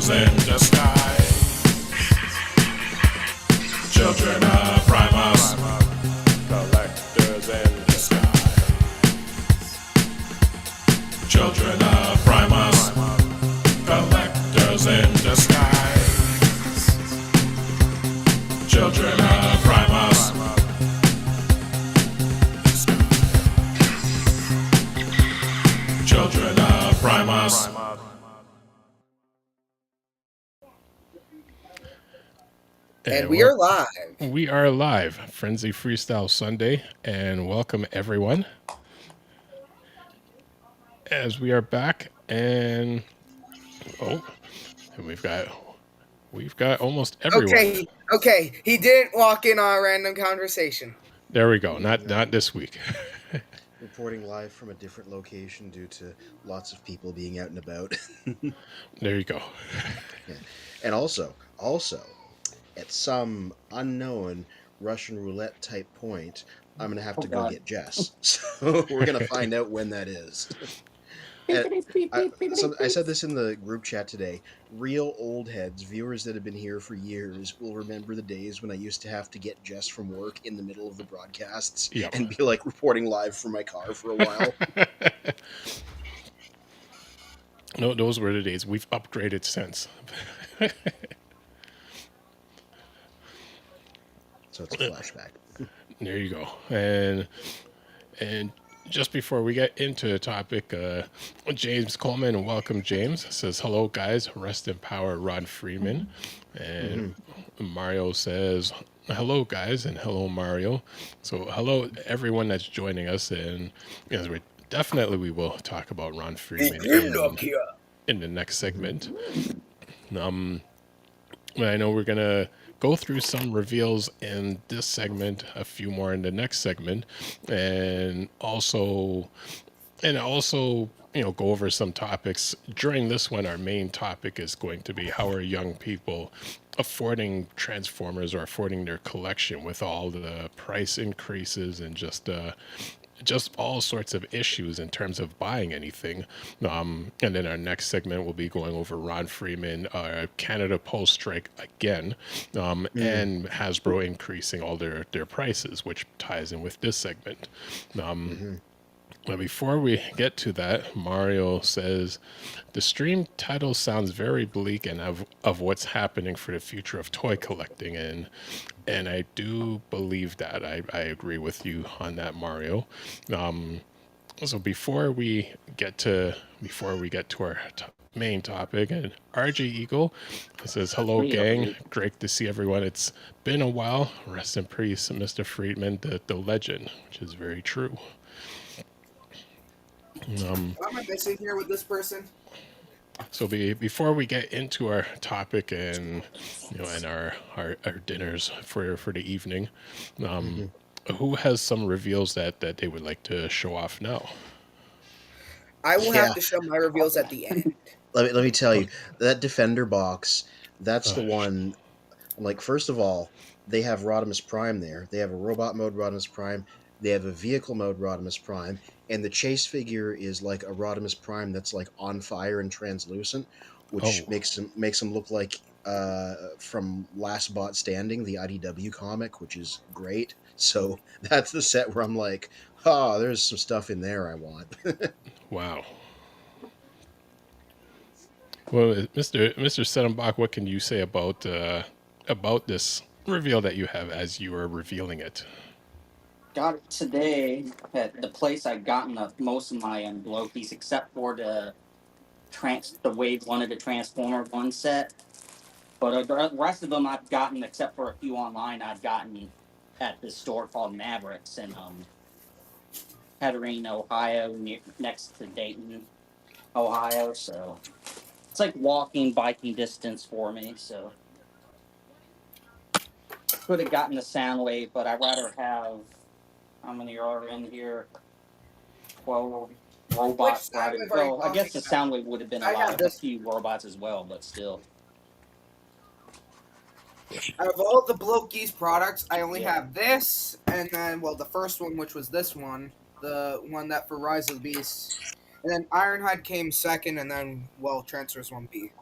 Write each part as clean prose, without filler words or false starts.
collectors in disguise. Children of Primus, collectors in disguise. Children of Primus, collectors in disguise. Children of Primus. Children of Primus. And we are live. We are live, Frenzy Freestyle Sunday, and welcome everyone. As we are back, and we've got almost everyone. Okay. He didn't walk in on a random conversation. There we go. Not this week. Reporting live from a different location due to lots of people being out and about. There you go. Yeah. And also, at some unknown Russian roulette type point, I'm going to have to go get Jess. So we're going to find out when that is. I said this in the group chat today. Real old heads, viewers that have been here for years, will remember the days when I used to have to get Jess from work in the middle of the broadcasts and be like reporting live from my car for a while. No, those were the days. We've upgraded since. So it's a flashback. There you go. And just before we get into the topic, James Coleman, welcome James, says, hello guys, rest in power Ron Freeman. And Mario says, hello guys, and hello Mario. So hello everyone that's joining us, and we will talk about Ron Freeman in the next segment. I know we're gonna go through some reveals in this segment, a few more in the next segment, and also go over some topics. During this one, our main topic is going to be how are young people affording Transformers or affording their collection with all the price increases and just all sorts of issues in terms of buying anything. And then our next segment will be going over Ron Freeman, Canada Post strike again, and Hasbro increasing all their prices, which ties in with this segment. Now, before we get to that, Mario says, the stream title sounds very bleak and of what's happening for the future of toy collecting. And I do believe that. I agree with you on that, Mario. So before we get to our main topic, and RG Eagle says, hello gang, great to see everyone. It's been a while. Rest in peace, Mr. Friedman, the legend, which is very true. Am I missing here with this person? So before we get into our topic and our dinners for the evening, who has some reveals that they would like to show off now? I will have to show my reveals at the end. Let me tell you, that Defender box, that's the one. Like, first of all, they have Rodimus Prime there. They have a robot mode Rodimus Prime. They have a vehicle mode Rodimus Prime. And the chase figure is like a Rodimus Prime that's like on fire and translucent, which makes him look like from Last Bot Standing, the IDW comic, which is great. So that's the set where I'm like, there's some stuff in there I want. Wow. Well, Mr. Sedenbach, what can you say about this reveal that you have as you are revealing it? Got it today at the place I've gotten most of my Loki's, except for the Wave 1 of the Transformer 1 set. But the rest of them I've gotten, except for a few online, I've gotten at this store called Mavericks in Kettering, Ohio, next to Dayton, Ohio. So it's like walking, biking distance for me. So could have gotten the Soundwave, but I'd rather have. How many are in here? 12 robots. Well, I guess the Soundwave would have been a few robots as well, but still. Out of all the Bloki's products, I only have this, and then, the first one, which was this one, the one that for Rise of the Beast, and then Ironhide came second, and then, Transfers 1B.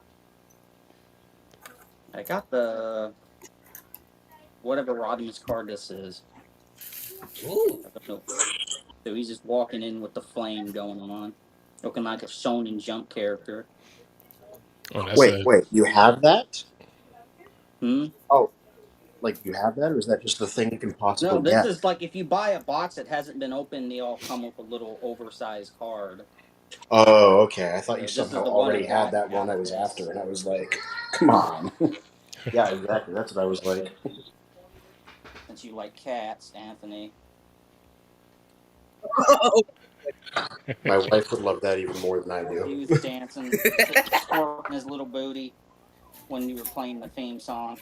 I got the whatever Rodimus card this is. Ooh. I don't know. So he's just walking in with the flame going on, looking like a shonen jump character. Oh, that's Wait, you have that? Hmm. Oh, like you have that, or is that just the thing you can possibly No, this get? is like if you buy a box that hasn't been opened, they all come with a little oversized card. Oh, okay. I thought you This is somehow the one I already had got that one out I of was this. after, and I was like, come on. Yeah, exactly. That's what I was like. Since you like cats, Anthony. My wife would love that even more than I He do. was dancing, squirting his little booty when you were playing the theme song.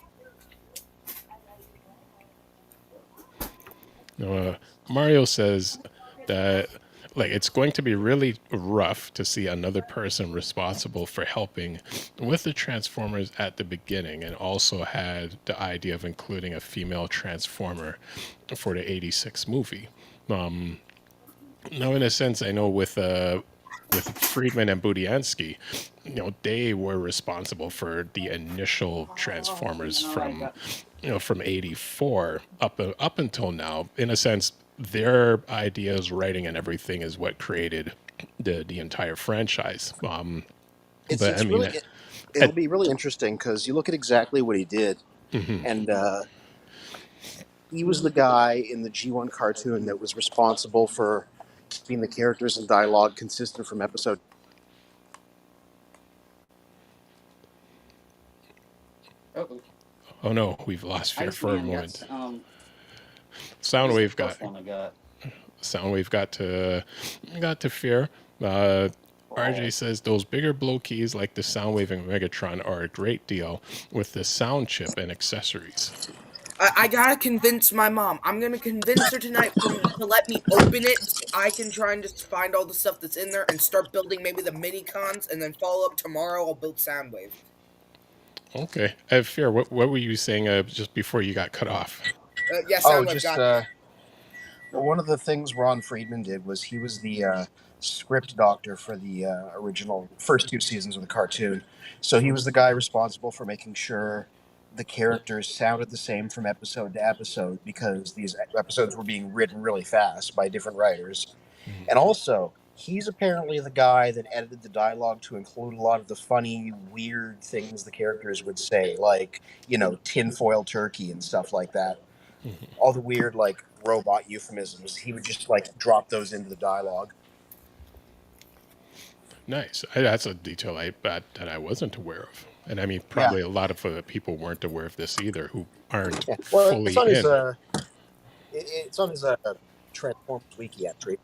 Mario says that like it's going to be really rough to see another person responsible for helping with the Transformers at the beginning, and also had the idea of including a female Transformer for the '86 movie. Now, in a sense, I know with Friedman and Budiansky, they were responsible for the initial Transformers from '84 up until now. In a sense, their ideas, writing, and everything is what created the entire franchise. But I It's mean, really it'll be really interesting because you look at exactly what he did, and he was the guy in the G1 cartoon that was responsible for keeping the characters and dialogue consistent from episode. oh no, we've lost Fear for a Iceman moment. got Soundwave got first one I got. Soundwave got to Fear. RJ says those bigger blow keys like the Soundwave and Megatron are a great deal with the sound chip and accessories. I gotta convince my mom. I'm gonna convince her tonight to let me open it so I can try and just find all the stuff that's in there and start building maybe the mini cons, and then follow up tomorrow. I'll build Soundwave. Okay. Fear, what were you saying just before you got cut off? Yeah, Oh, Soundwave just got that. well, one of the things Ron Friedman did was he was the script doctor for the original first two seasons of the cartoon. So he was the guy responsible for making sure the characters sounded the same from episode to episode because these episodes were being written really fast by different writers. And also, he's apparently the guy that edited the dialogue to include a lot of the funny, weird things the characters would say, like, tinfoil turkey and stuff like that. All the weird, like, robot euphemisms. He would just, like, drop those into the dialogue. Nice. That's a detail that I wasn't aware of. And I mean, Yeah. probably a lot of people weren't aware of this either who aren't Yeah. Well, fully it's on his, in. it's on his Transformers wiki entry.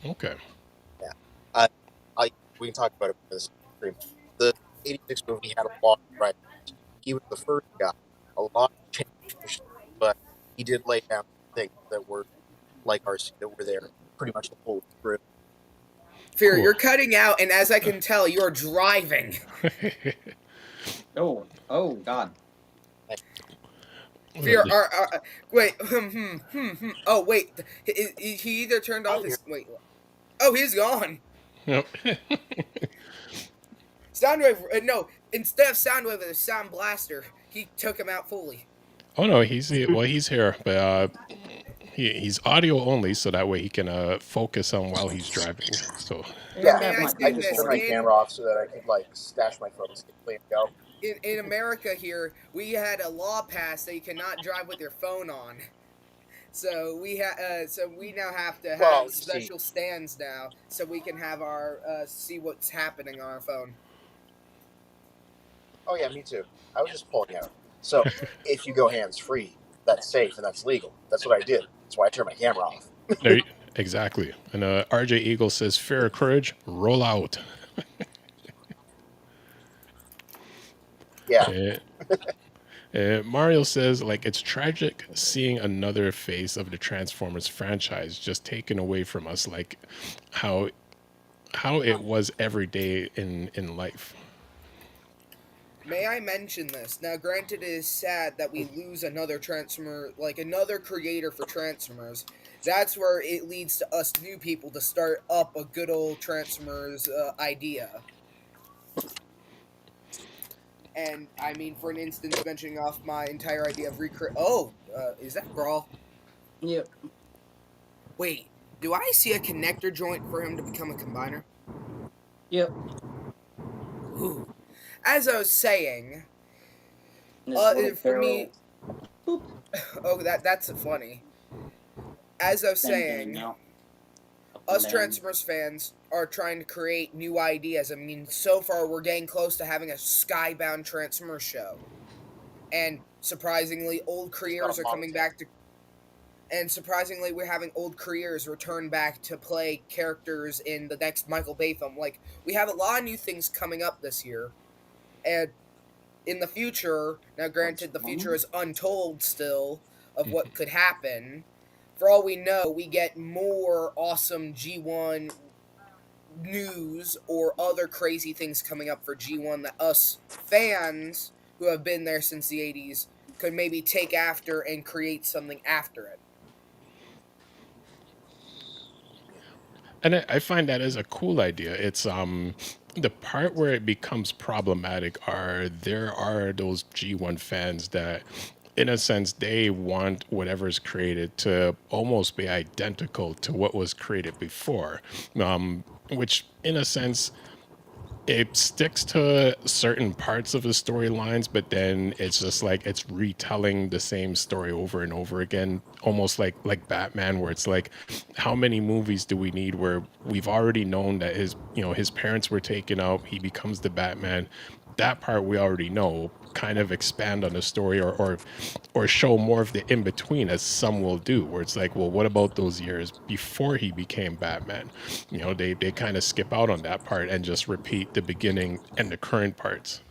Okay. Yeah. We can talk about it in this stream. The 86 movie had a lot of writers. He was the first guy. A lot of change, but he did lay down things that were like RC that were there pretty much the whole way through. Fear, Cool. you're cutting out, and as I can tell, you're driving. Oh God. Fear, wait, oh wait, he either turned off his, wait, oh, he's gone. Yep. Soundwave, no, instead of Soundwave, there's Sound Blaster. He took him out fully. Oh no, he's here, but he's audio only, so that way he can focus on while he's driving. So May I I say just this? turned my camera off so that I could like stash my phone safely and go. In America here, we had a law passed that you cannot drive with your phone on. So we now have to have special stands now, so we can have our see what's happening on our phone. Oh yeah, me too. I was just pulling out. So if you go hands free, that's safe and that's legal. That's what I did. That's why I turned my camera off. there, exactly. And RJ Eagle says, "Fear of courage, roll out." Yeah. Mario says, like, it's tragic seeing another face of the Transformers franchise just taken away from us, like how it was every day in life. May I mention this? Now, granted, it is sad that we lose another Transformer, like another creator for Transformers. That's where it leads to us new people to start up a good old Transformers idea. And I mean, for an instance, mentioning off my entire idea of is that Brawl? Yep. Wait, do I see a connector joint for him to become a combiner? Yep. Ooh. As I was saying, And this little for me, barrel boop that's funny. As I was thing hanging saying, out up and us down. Transformers fans are trying to create new ideas. I mean, so far we're getting close to having a skybound Transformers show, and surprisingly, old careers are coming back to. And surprisingly, we're having old careers return back to play characters in the next Michael Bay film. Like, we have a lot of new things coming up this year, and in the future, now granted, the future is untold still of what could happen. For all we know, we get more awesome G1 news or other crazy things coming up for G1 that us fans who have been there since the 80s could maybe take after and create something after it. And I find that as a cool idea. It's the part where it becomes problematic there are those G1 fans that in a sense they want whatever's created to almost be identical to what was created before. Which in a sense it sticks to certain parts of the storylines, but then it's just like it's retelling the same story over and over again, almost like Batman, where it's like, how many movies do we need where we've already known that his parents were taken out, he becomes the Batman. That part we already know. Kind of expand on the story, or show more of the in between, as some will do, where it's like, well, what about those years before he became Batman? They kind of skip out on that part and just repeat the beginning and the current parts.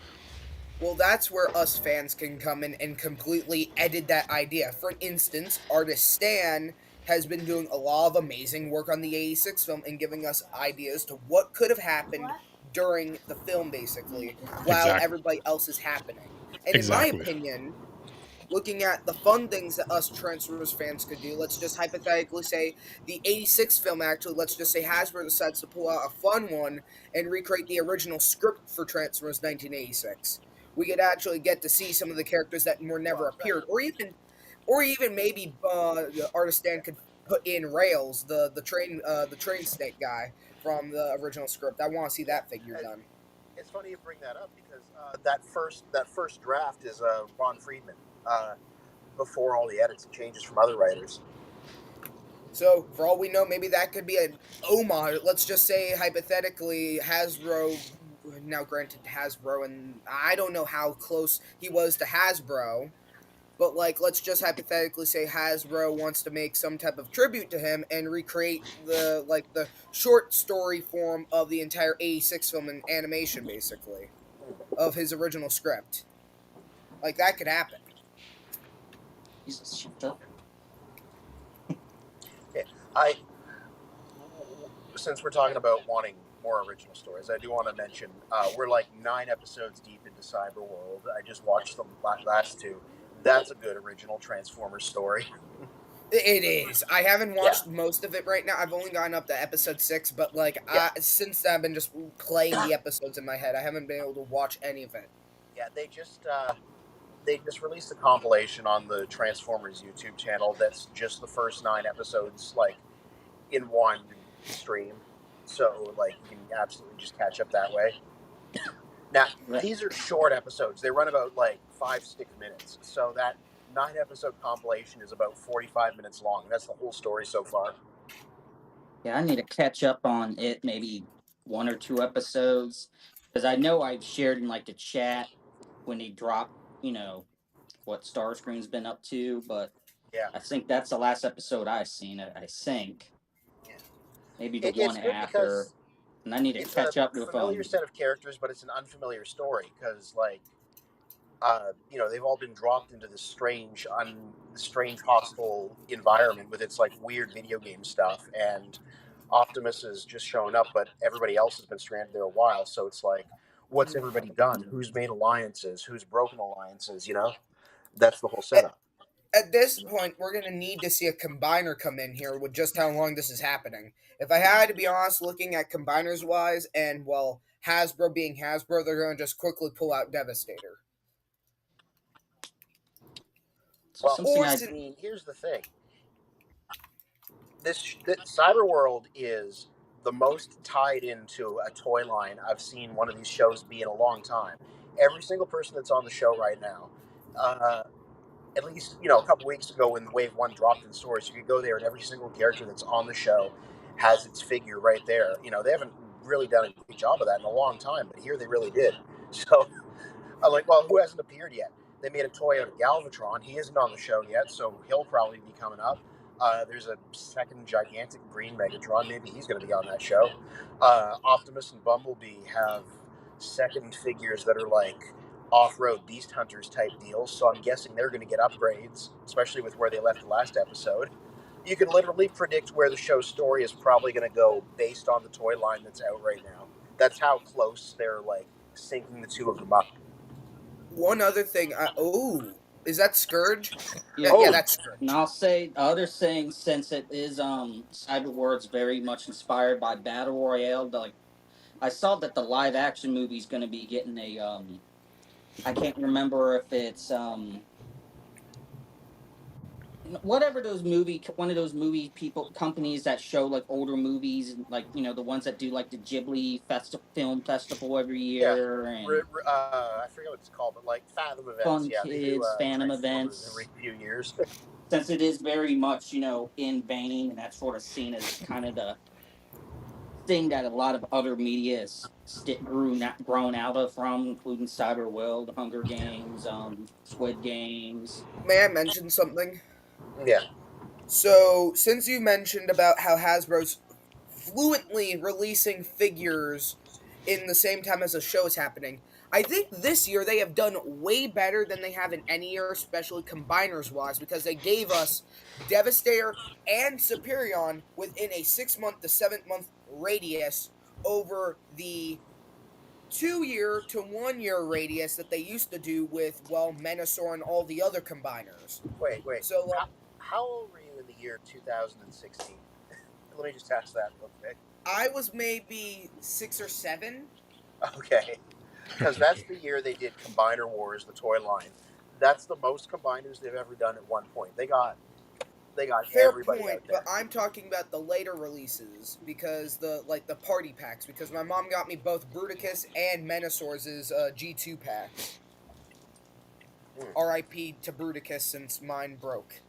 Well, that's where us fans can come in and completely edit that idea. For instance, artist Stan has been doing a lot of amazing work on the 86 film and giving us ideas to what could have happened during the film, basically, while Exactly. everybody else is happening. And in my Exactly. opinion, looking at the fun things that us Transformers fans could do, let's just hypothetically say the 86 film, actually, let's just say Hasbro decides to pull out a fun one and recreate the original script for Transformers 1986. We could actually get to see some of the characters that were never appeared, or even maybe the artist Stan could put in Rails, the train snake guy from the original script. I want to see that figure done. It's funny you bring that up because that first draft is Ron Friedman before all the edits and changes from other writers. So, for all we know, maybe that could be an homage. Let's just say, hypothetically, Hasbro. Now, granted, Hasbro, and I don't know how close he was to Hasbro, but like, let's just hypothetically say Hasbro wants to make some type of tribute to him and recreate the short story form of the entire 86 film and animation, basically, of his original script. Like, that could happen. Jesus, shut up. Since we're talking about wanting more original stories, I do want to mention we're like 9 episodes deep into Cyberworld. I just watched the last 2. That's a good original Transformers story. It is. I haven't watched most of it right now. I've only gotten up to episode 6, but since I've been just playing the episodes in my head, I haven't been able to watch any of it. Yeah, they just released a compilation on the Transformers YouTube channel that's just the first 9 episodes, like, in one stream. So, like, you can absolutely just catch up that way. Now, these are short episodes. They run about, like, 5-6 minutes. So that 9-episode compilation is about 45 minutes long. That's the whole story so far. Yeah, I need to catch up on it, maybe 1 or 2 episodes, because I know I've shared in like the chat when they drop, what Starscream's been up to, but yeah, I think that's the last episode I've seen. I think maybe the one after, and I need to catch up with It's a familiar set of characters, but it's an unfamiliar story because, like, they've all been dropped into this strange, hostile environment with its like weird video game stuff, and Optimus is just showing up, but everybody else has been stranded there a while. So it's like, what's everybody done? Who's made alliances? Who's broken alliances? That's the whole setup. At this point, we're going to need to see a combiner come in here with just how long this is happening. If I had to be honest, looking at combiners wise, and well, Hasbro being Hasbro, they're going to just quickly pull out Devastator. So Well, something Or I I mean, here's the thing. This Cyberworld is the most tied into a toy line I've seen one of these shows be in a long time. Every single person that's on the show right now, at least a couple weeks ago when Wave One dropped in stores, you could go there and every single character that's on the show has its figure right there. They haven't really done a good job of that in a long time, but here they really did. So I'm like, well, who hasn't appeared yet? They made a toy out of Galvatron. He isn't on the show yet, so he'll probably be coming up. There's a second gigantic green Megatron. Maybe he's going to be on that show. Optimus and Bumblebee have second figures that are like off-road beast hunters type deals, so I'm guessing they're going to get upgrades, especially with where they left the last episode. You can literally predict where the show's story is probably going to go based on the toy line that's out right now. That's how close they're like syncing the two of them up. one other thing, is that Scourge? yeah. Yeah, Oh. that's Scourge. And I'll say the other thing, since it is Cyberworld's very much inspired by Battle Royale, like I saw that the live action movie's going to be getting a I can't remember if it's whatever one of those movie people companies that show like older movies, like the ones that do like the Ghibli film festival every year, and I forget what it's called, but like Fathom events. Fun Yeah, they do Kids, Phantom Transformers events. every few years. Since it is very much in vein, and that's sort of seen as kind of the thing that a lot of other media is grown out of from, including Cyberworld, Hunger Games, Squid Games. May I mention something? Yeah. So, since you mentioned about how Hasbro's fluently releasing figures in the same time as the show is happening, I think this year they have done way better than they have in any year, especially combiners wise, because they gave us Devastator and Superion within a 6-month to 7-month radius over the 2-year to 1-year radius that they used to do with, well, Menasor and all the other combiners. Wait. So, How old were you in the year 2016? Let me just ask that real quick. I was maybe 6 or 7. Okay. Because that's the year they did Combiner Wars, the toy line. That's the most combiners they've ever done at one point. They got Fair everybody point, out there. but I'm talking about the later releases because the party packs. Because my mom got me both Bruticus and Menasors' G2 packs. R.I.P. to Bruticus since mine broke.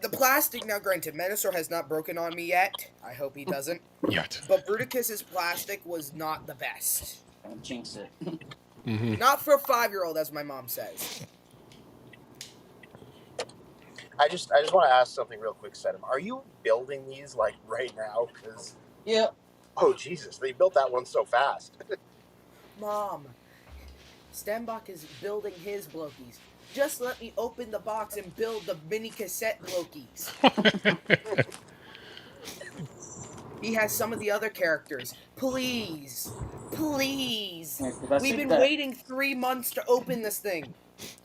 The plastic, now granted, Menasor has not broken on me yet. I hope he doesn't. Yet. But Bruticus's plastic was not the best. Don't jinx it. Not for a 5-year-old, as my mom says. I just want to ask something real quick, Sedum. Are you building these like right now? Because Yeah. oh Jesus, they built that one so fast. Mom, Stenbach is building his Blokies. Just let me open the box and build the mini cassette Blokies. He has some of the other characters. Please. We've been waiting 3 months to open this thing.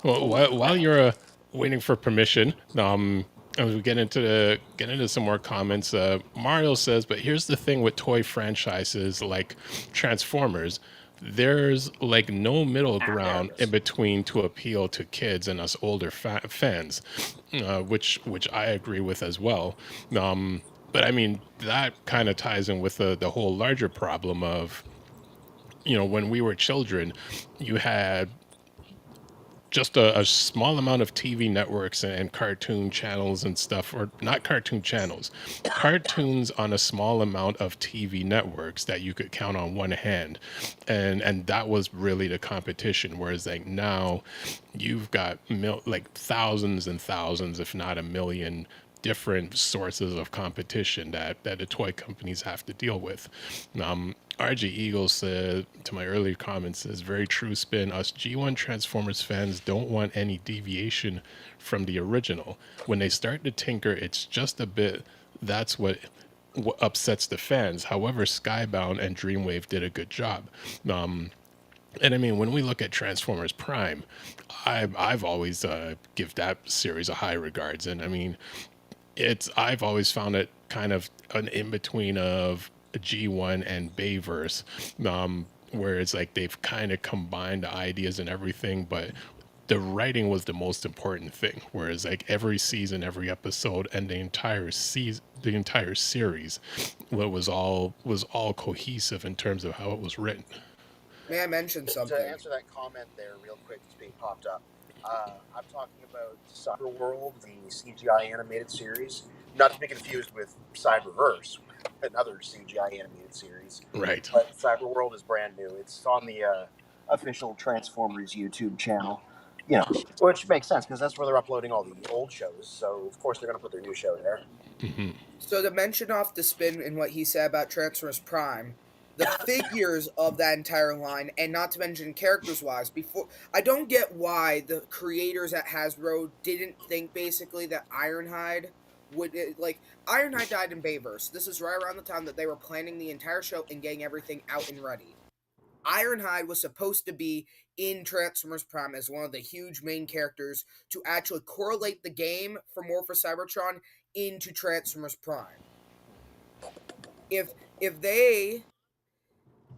Well, while you're waiting for permission, as we get into some more comments, Mario says, "But here's the thing with toy franchises like Transformers, there's like no middle ground in between to appeal to kids and us older fans," which I agree with as well. But I mean that kind of ties in with the whole larger problem of, when we were children, you had just a small amount of TV networks and cartoon channels and stuff, or not cartoon channels, cartoons on a small amount of TV networks that you could count on one hand. And that was really the competition. Whereas like now you've got thousands and thousands, if not a million different sources of competition that the toy companies have to deal with. RG Eagle said to my earlier comments, says, "Very true spin. Us G1 Transformers fans don't want any deviation from the original. When they start to tinker, it's just a bit. That's what upsets the fans. However, Skybound and Dreamwave did a good job." And I mean, when we look at Transformers Prime, I've always give that series a high regards, and I mean, I've always found it kind of an in between of G1 and Bayverse, where it's like they've kind of combined the ideas and everything, but the writing was the most important thing. Whereas like every season, every episode, and the entire series, was all cohesive in terms of how it was written. May I mention To something? answer that comment there real quick that's being popped up, I'm talking about Cyberworld, the CGI animated series, not to be confused with Cyberverse, another CGI animated series. Right. But Cyberworld is brand new. It's on the official Transformers YouTube channel. You know, which makes sense because that's where they're uploading all the old shows. So of course they're going to put their new show there. So to mention off the spin in what he said about Transformers Prime, the figures of that entire line, and not to mention characters-wise, before I don't get why the creators at Hasbro didn't think basically that Ironhide would like Ironhide died in Bayverse. This is right around the time that they were planning the entire show and getting everything out and ready. Ironhide was supposed to be in Transformers Prime as one of the huge main characters to actually correlate the game from warforcybertron into Transformers Prime. If they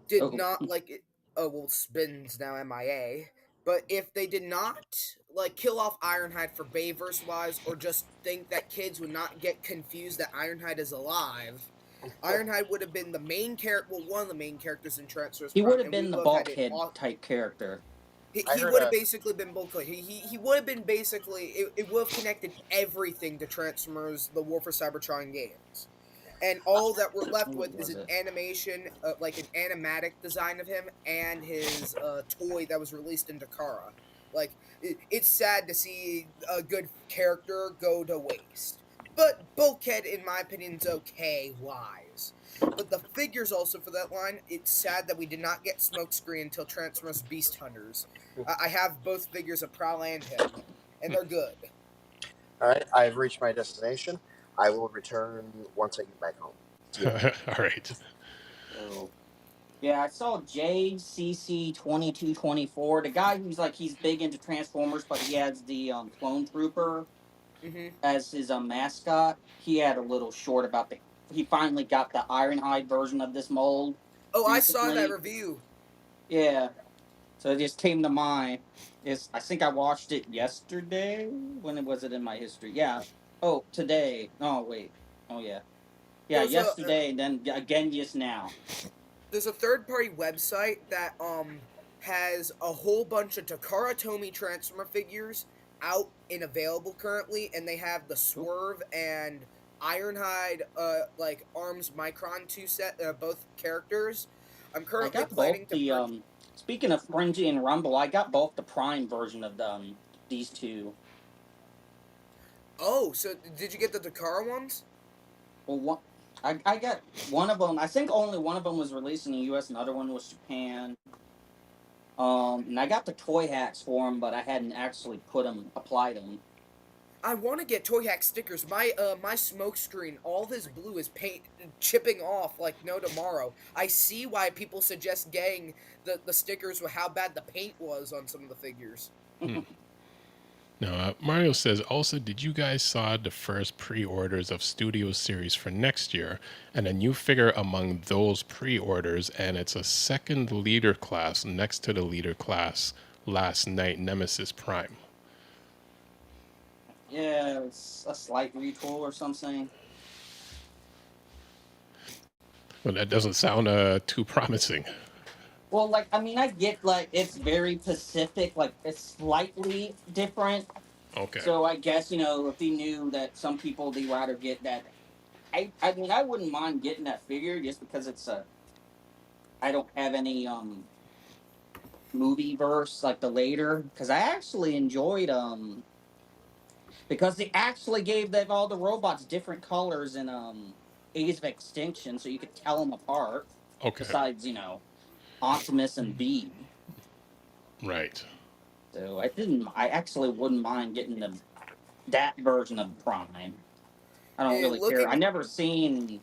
did not like it, oh well, Spin's now MIA. But if they did not like kill off Ironhide for Bayverse wise, or just think that kids would not get confused that Ironhide is alive, Ironhide would have been the main character, well, one of the main characters in Transformers He Prime, would have and we been the would have had it. bulkhead type character. He I heard would have a- basically been bulkhead. He would have been basically. It would have connected everything to Transformers, the War for Cybertron games. And all that we're left with is an animation, like an animatic design of him and his toy that was released in Takara. Like, it's sad to see a good character go to waste. But Bulkhead, in my opinion, is okay wise. But the figures also for that line, it's sad that we did not get Smokescreen until Transformers Beast Hunters. I have both figures of Prowl and him, and they're good. All right, I've reached my destination. I will return once I get back home. All right. So, yeah, I saw JCC2224. The guy who's like he's big into Transformers, but he has the clone trooper as his mascot. He had a little short about he finally got the Ironhide version of this mold. Oh, recently. I saw that review. Yeah. So it just came to mind. I think I watched it yesterday. When was it in my history? Yeah. Oh, today. Oh, wait. Oh, yeah. Yeah, yesterday, and then again just now. There's a third-party website that has a whole bunch of Takara Tomy Transformer figures out and available currently, and they have the Swerve and Ironhide like Arms Micron 2 set, both characters. I'm currently planning to speaking of Frenzy and Rumble, I got both the Prime version of these two. Oh, so did you get the Takara ones? Well, I got one of them. I think only one of them was released in the U.S. Another one was Japan. And I got the toy hacks for them, but I hadn't actually applied them. I want to get Toy Hack stickers. My Smokescreen, all his blue is chipping off like no tomorrow. I see why people suggest getting the stickers with how bad the paint was on some of the figures. Now, Mario says, also, did you guys saw the first pre-orders of Studio Series for next year, and a new figure among those pre-orders, and it's a second leader class next to the leader class last night, Nemesis Prime. Yeah, it's a slight retool or something. Well, that doesn't sound too promising. Well, like, I mean, I get, like, it's very Pacific, like, it's slightly different. Okay. So I guess, if he knew that some people, they'd rather get that. I mean, I wouldn't mind getting that figure just because I don't have any, movie verse, like, the later. Because I actually enjoyed, because they actually gave all the robots different colors in, Age of Extinction, so you could tell them apart. Okay. Besides, Optimus and B. Right. So I actually wouldn't mind getting that version of Prime. I don't really care. I never seen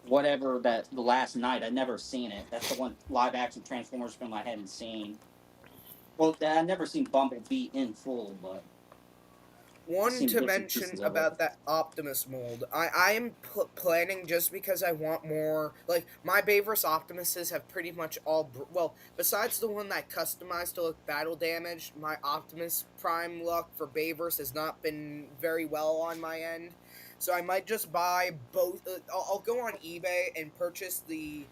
whatever that the last night. I'd never seen it. That's the one live action Transformers film I hadn't seen. Well, I'd never seen Bumblebee in full, but I've One seen to bits and mention pieces of it. about that Optimus mold, I am planning just because I want more. Like my Bayverse Optimuses have pretty much all well, besides the one that customized to look battle damaged. My Optimus Prime luck for Bayverse has not been very well on my end, so I might just buy both. I'll go on eBay and purchase the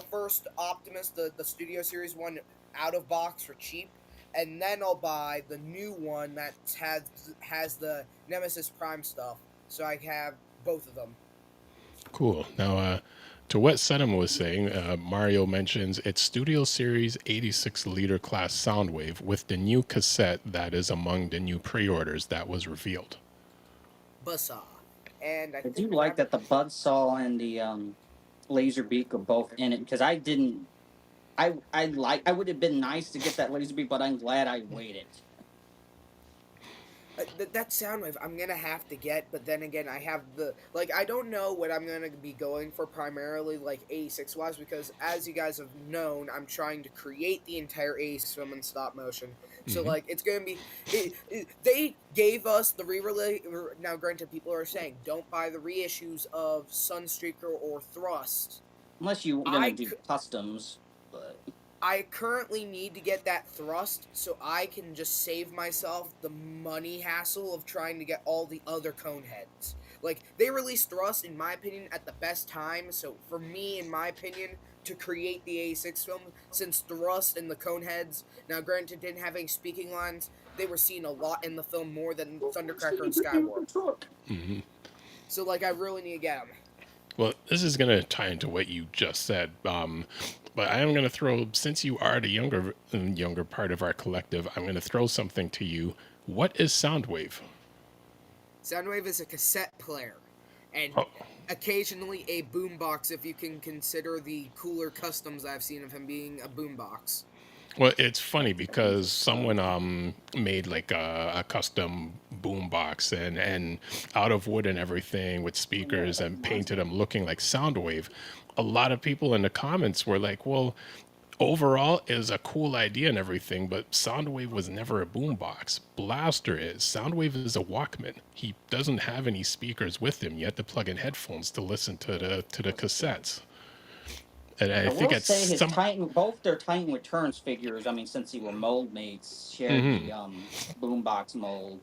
first Optimus, the Studio Series one out of box for cheap, and then I'll buy the new one that has the Nemesis Prime stuff, so I have both of them. Cool. Now, to what Senema was saying, Mario mentions its Studio Series 86-liter class Soundwave with the new cassette that is among the new pre-orders that was revealed. Buzzsaw. And I do think like that the Buzzsaw and the Laserbeak are both in it, because I didn't. I would have been nice to get that Laserbeak, but I'm glad I waited. that Soundwave I'm gonna have to get, but then again I have I don't know what I'm gonna be going for primarily, like 86 wise, because as you guys have known, I'm trying to create the entire 86 film in stop motion. So like it's gonna be they gave us the re-release. Now granted, people are saying don't buy the reissues of Sunstreaker or Thrust unless you're gonna do customs, but I currently need to get that Thrust so I can just save myself the money hassle of trying to get all the other cone heads. Like, they released Thrust, in my opinion, at the best time, so for me, in my opinion, to create the A6 film, since Thrust and the cone heads, now granted didn't have any speaking lines, they were seen a lot in the film more than Thundercracker and Skywarp. Mm-hmm. So, like, I really need to get them. Well, this is going to tie into what you just said. But I am going to throw, since you are the younger part of our collective, I'm going to throw something to you. What is Soundwave? Soundwave is a cassette player, and occasionally a boombox, if you can consider the cooler customs I've seen of him being a boombox. Well, it's funny because someone made like a custom boombox and out of wood and everything with speakers and painted them looking like Soundwave. A lot of people in the comments were like, well, overall is a cool idea and everything, but Soundwave was never a boombox. Blaster is. Soundwave is a Walkman. He doesn't have any speakers with him. You have to plug in headphones to listen to the cassettes. And I think will it's say his both their Titan Returns figures, I mean, since they were mold mates, shared the boombox mold.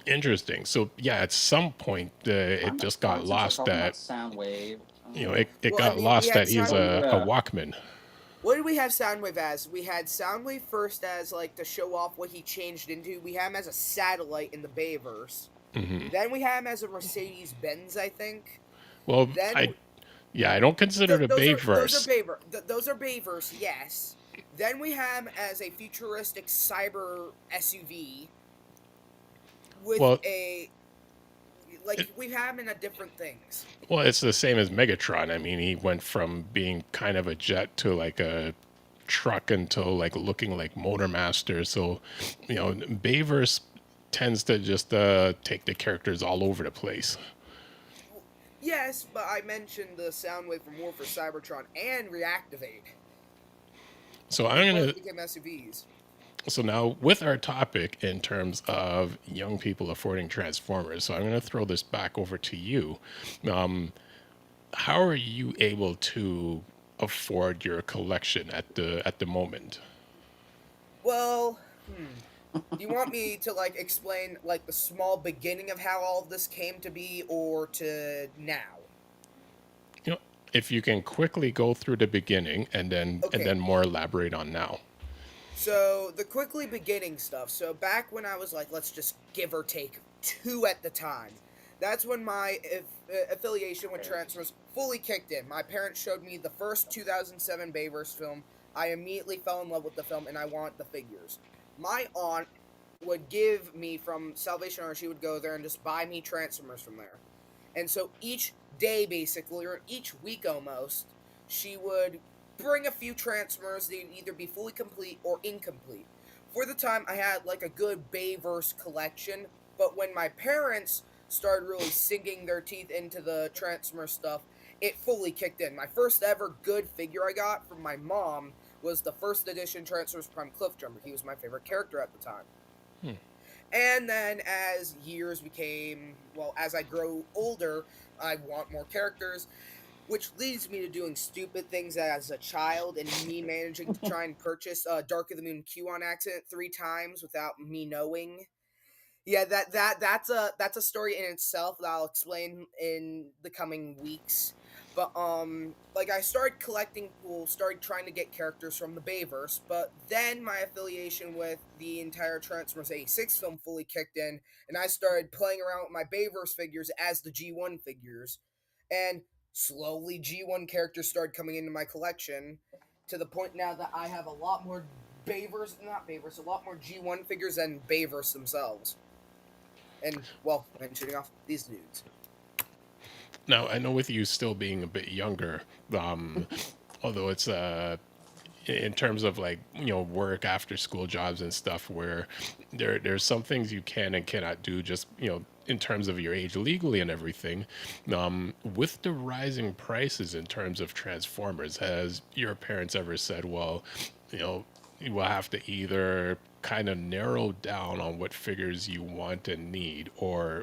Interesting. So yeah, at some point it just got lost that Soundwave. It got lost that he's a Walkman. What did we have Soundwave as? We had Soundwave first as like to show off what he changed into. We had him as a satellite in the Bayverse. Mm-hmm. Then we had him as a Mercedes-Benz, I think. Well, I don't consider the Bayverse. Those are Bayverse, yes. Then we have him as a futuristic cyber SUV with we have him in different things. Well, it's the same as Megatron. I mean, he went from being kind of a jet to like a truck until like looking like Motormaster. So, Bayverse tends to just take the characters all over the place. Yes, but I mentioned the Soundwave from warforcybertron and Reactivate. So I'm gonna become SUVs. So now with our topic in terms of young people affording Transformers, so I'm going to throw this back over to you. How are you able to afford your collection at the moment? Well, do you want me to explain the small beginning of how all of this came to be, or to now? If you can quickly go through the beginning and then more elaborate on now. So, the quickly beginning stuff. So, back when I was let's just give or take 2 at the time. That's when my affiliation with Transformers fully kicked in. My parents showed me the first 2007 Bayverse film. I immediately fell in love with the film, and I want the figures. My aunt would give me from Salvation Army. She would go there and just buy me Transformers from there. And so, each day, basically, or each week almost, she would bring a few Transformers. They'd either be fully complete or incomplete. For the time, I had a good Bayverse collection, but when my parents started really sinking their teeth into the Transformer stuff, it fully kicked in. My first ever good figure I got from my mom was the first edition Transformersprime Cliff Drummer. He was my favorite character at the time. And then as years became, well, as I grow older, I want more characters, which leads me to doing stupid things as a child and me managing to try and purchase Dark of the Moon Q on accident 3 times without me knowing. Yeah, that's a story in itself that I'll explain in the coming weeks. But like I started started trying to get characters from the Bayverse, but then my affiliation with the entire Transformers 86 film fully kicked in, and I started playing around with my Bayverse figures as the G1 figures, and slowly G1 characters started coming into my collection, to the point now that I have a lot more a lot more G1 figures than Bayverse themselves. And, well, mentioning off these dudes. Now, I know with you still being a bit younger, although it's in terms of like work after school jobs and stuff, where there's some things you can and cannot do, just in terms of your age legally and everything. With the rising prices in terms of Transformers, has your parents ever said, well, you will have to either kind of narrow down on what figures you want and need, or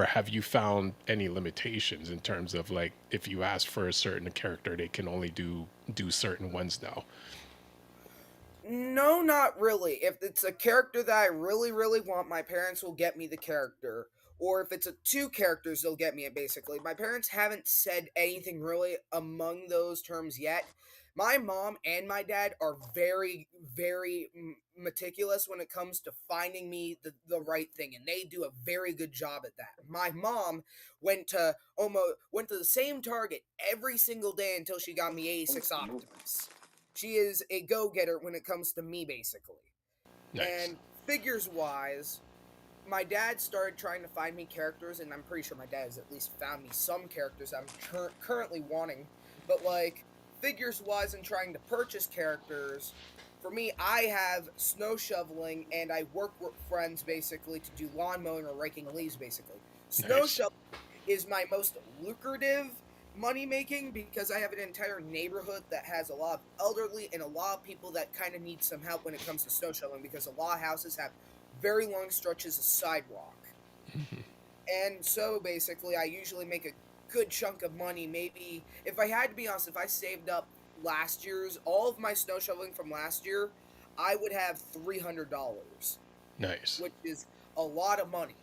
have you found any limitations in terms of, like, if you ask for a certain character, they can only do certain ones now? No, not really. If it's a character that I really, really want, my parents will get me the character. Or if it's 2 characters, they'll get me it, basically. My parents haven't said anything really among those terms yet. My mom and my dad are very, very meticulous when it comes to finding me the right thing, and they do a very good job at that. My mom went to the same Target every single day until she got me 86 Optimus. She is a go-getter when it comes to me, basically. Nice. And figures-wise, my dad started trying to find me characters, and I'm pretty sure my dad has at least found me some characters I'm currently wanting. But, like, figures-wise and trying to purchase characters, for me, I have snow shoveling, and I work with friends, basically, to do lawn mowing or raking leaves, basically. Snow Nice. shoveling is my most lucrative money making, because I have an entire neighborhood that has a lot of elderly and a lot of people that kind of need some help when it comes to snow shoveling, because a lot of houses have very long stretches of sidewalk. And so basically I usually make a good chunk of money. Maybe, if I had to be honest, if I saved up last year's all of my snow shoveling from last year, I would have $300, Nice. which is a lot of money.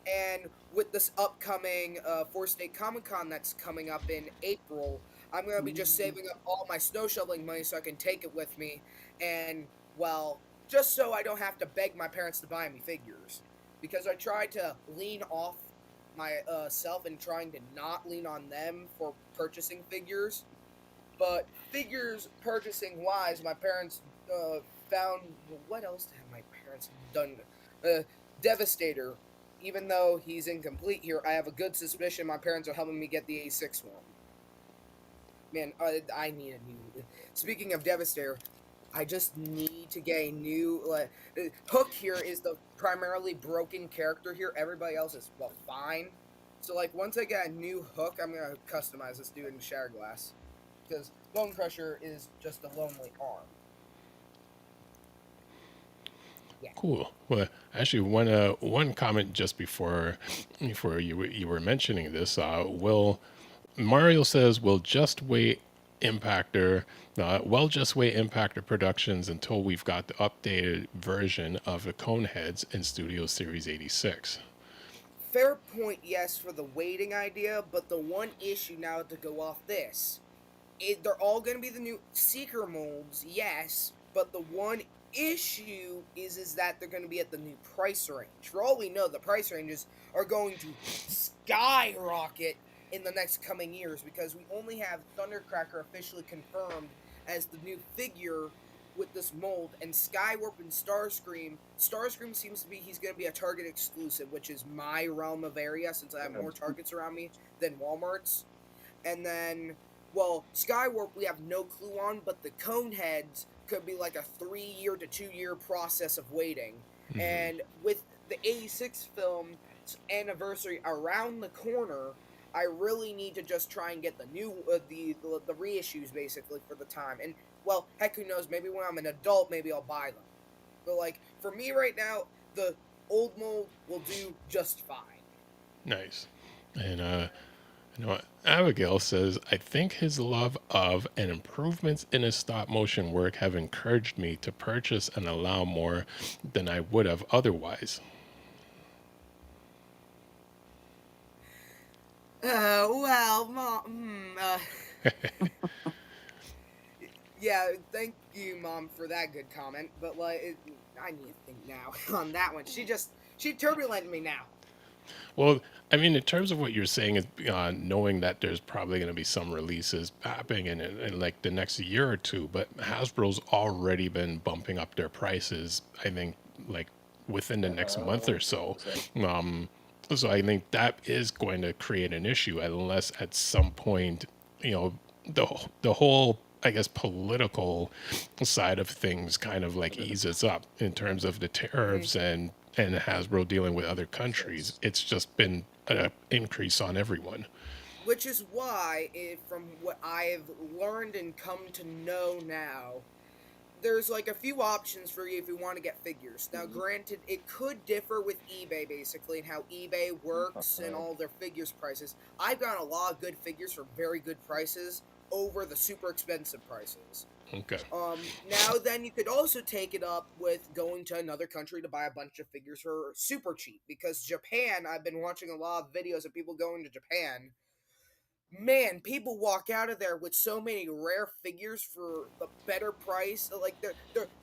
And with this upcoming 4-State Comic-Con that's coming up in April, I'm going to be just saving up all my snow shoveling money so I can take it with me. And, well, just so I don't have to beg my parents to buy me figures. Because I tried to lean off myself and trying to not lean on them for purchasing figures. But figures purchasing wise, my parents found, what else have my parents done? Devastator. Even though he's incomplete here, I have a good suspicion my parents are helping me get the A6 one. Man, I need a new... Speaking of Devastator, I just need to get a new... Hook here is the primarily broken character here. Everybody else is, well, fine. So, like, once I get a new Hook, I'm going to customize this dude in Shatterglass. Because Bone Crusher is just a lonely arm. Yeah. Cool. Well, actually, one comment just before you were mentioning this. Will Mario says we'll just wait Impactor. Just wait Impactor Productions until we've got the updated version of the Coneheads in Studio Series 86. Fair point, yes, for the waiting idea, but the one issue now to go off this, they're all going to be the new Seeker molds, yes, but the one issue is that they're going to be at the new price range. For all we know, the price ranges are going to skyrocket in the next coming years, because we only have Thundercracker officially confirmed as the new figure with this mold, and Skywarp and Starscream seems to be, he's going to be a Target exclusive, which is my realm of area, since I have more Targets around me than Walmart's. And then, well, Skywarp we have no clue on, but the Coneheads could be like a 3-year to 2-year process of waiting. And with the 86 film's anniversary around the corner, I really need to just try and get the new the reissues basically for the time. And well, heck, who knows? Maybe when I'm an adult, maybe I'll buy them. But like for me right now, the old mold will do just fine. Nice. And you know what? Abigail says, I think his love of and improvements in his stop motion work have encouraged me to purchase and allow more than I would have otherwise. Well, yeah, thank you, Mom, for that good comment. But like, I need to think now on that one. She turbulent me now. Well, I mean, in terms of what you're saying, is knowing that there's probably going to be some releases happening in like the next year or two, but Hasbro's already been bumping up their prices, I think, like within the next month or so. So I think that is going to create an issue unless at some point, you know, the whole, I guess, political side of things kind of like eases up in terms of the tariffs and Hasbro dealing with other countries. It's just been an increase on everyone. Which is why, from what I've learned and come to know now, there's like a few options for you if you want to get figures. Now, granted, it could differ with eBay basically and how eBay works and all their figures prices. I've gotten a lot of good figures for very good prices over the super expensive prices. Okay. Now then you could also take it up with going to another country to buy a bunch of figures for super cheap, because Japan, I've been watching a lot of videos of people going to Japan. Man, people walk out of there with so many rare figures for the better price. Like,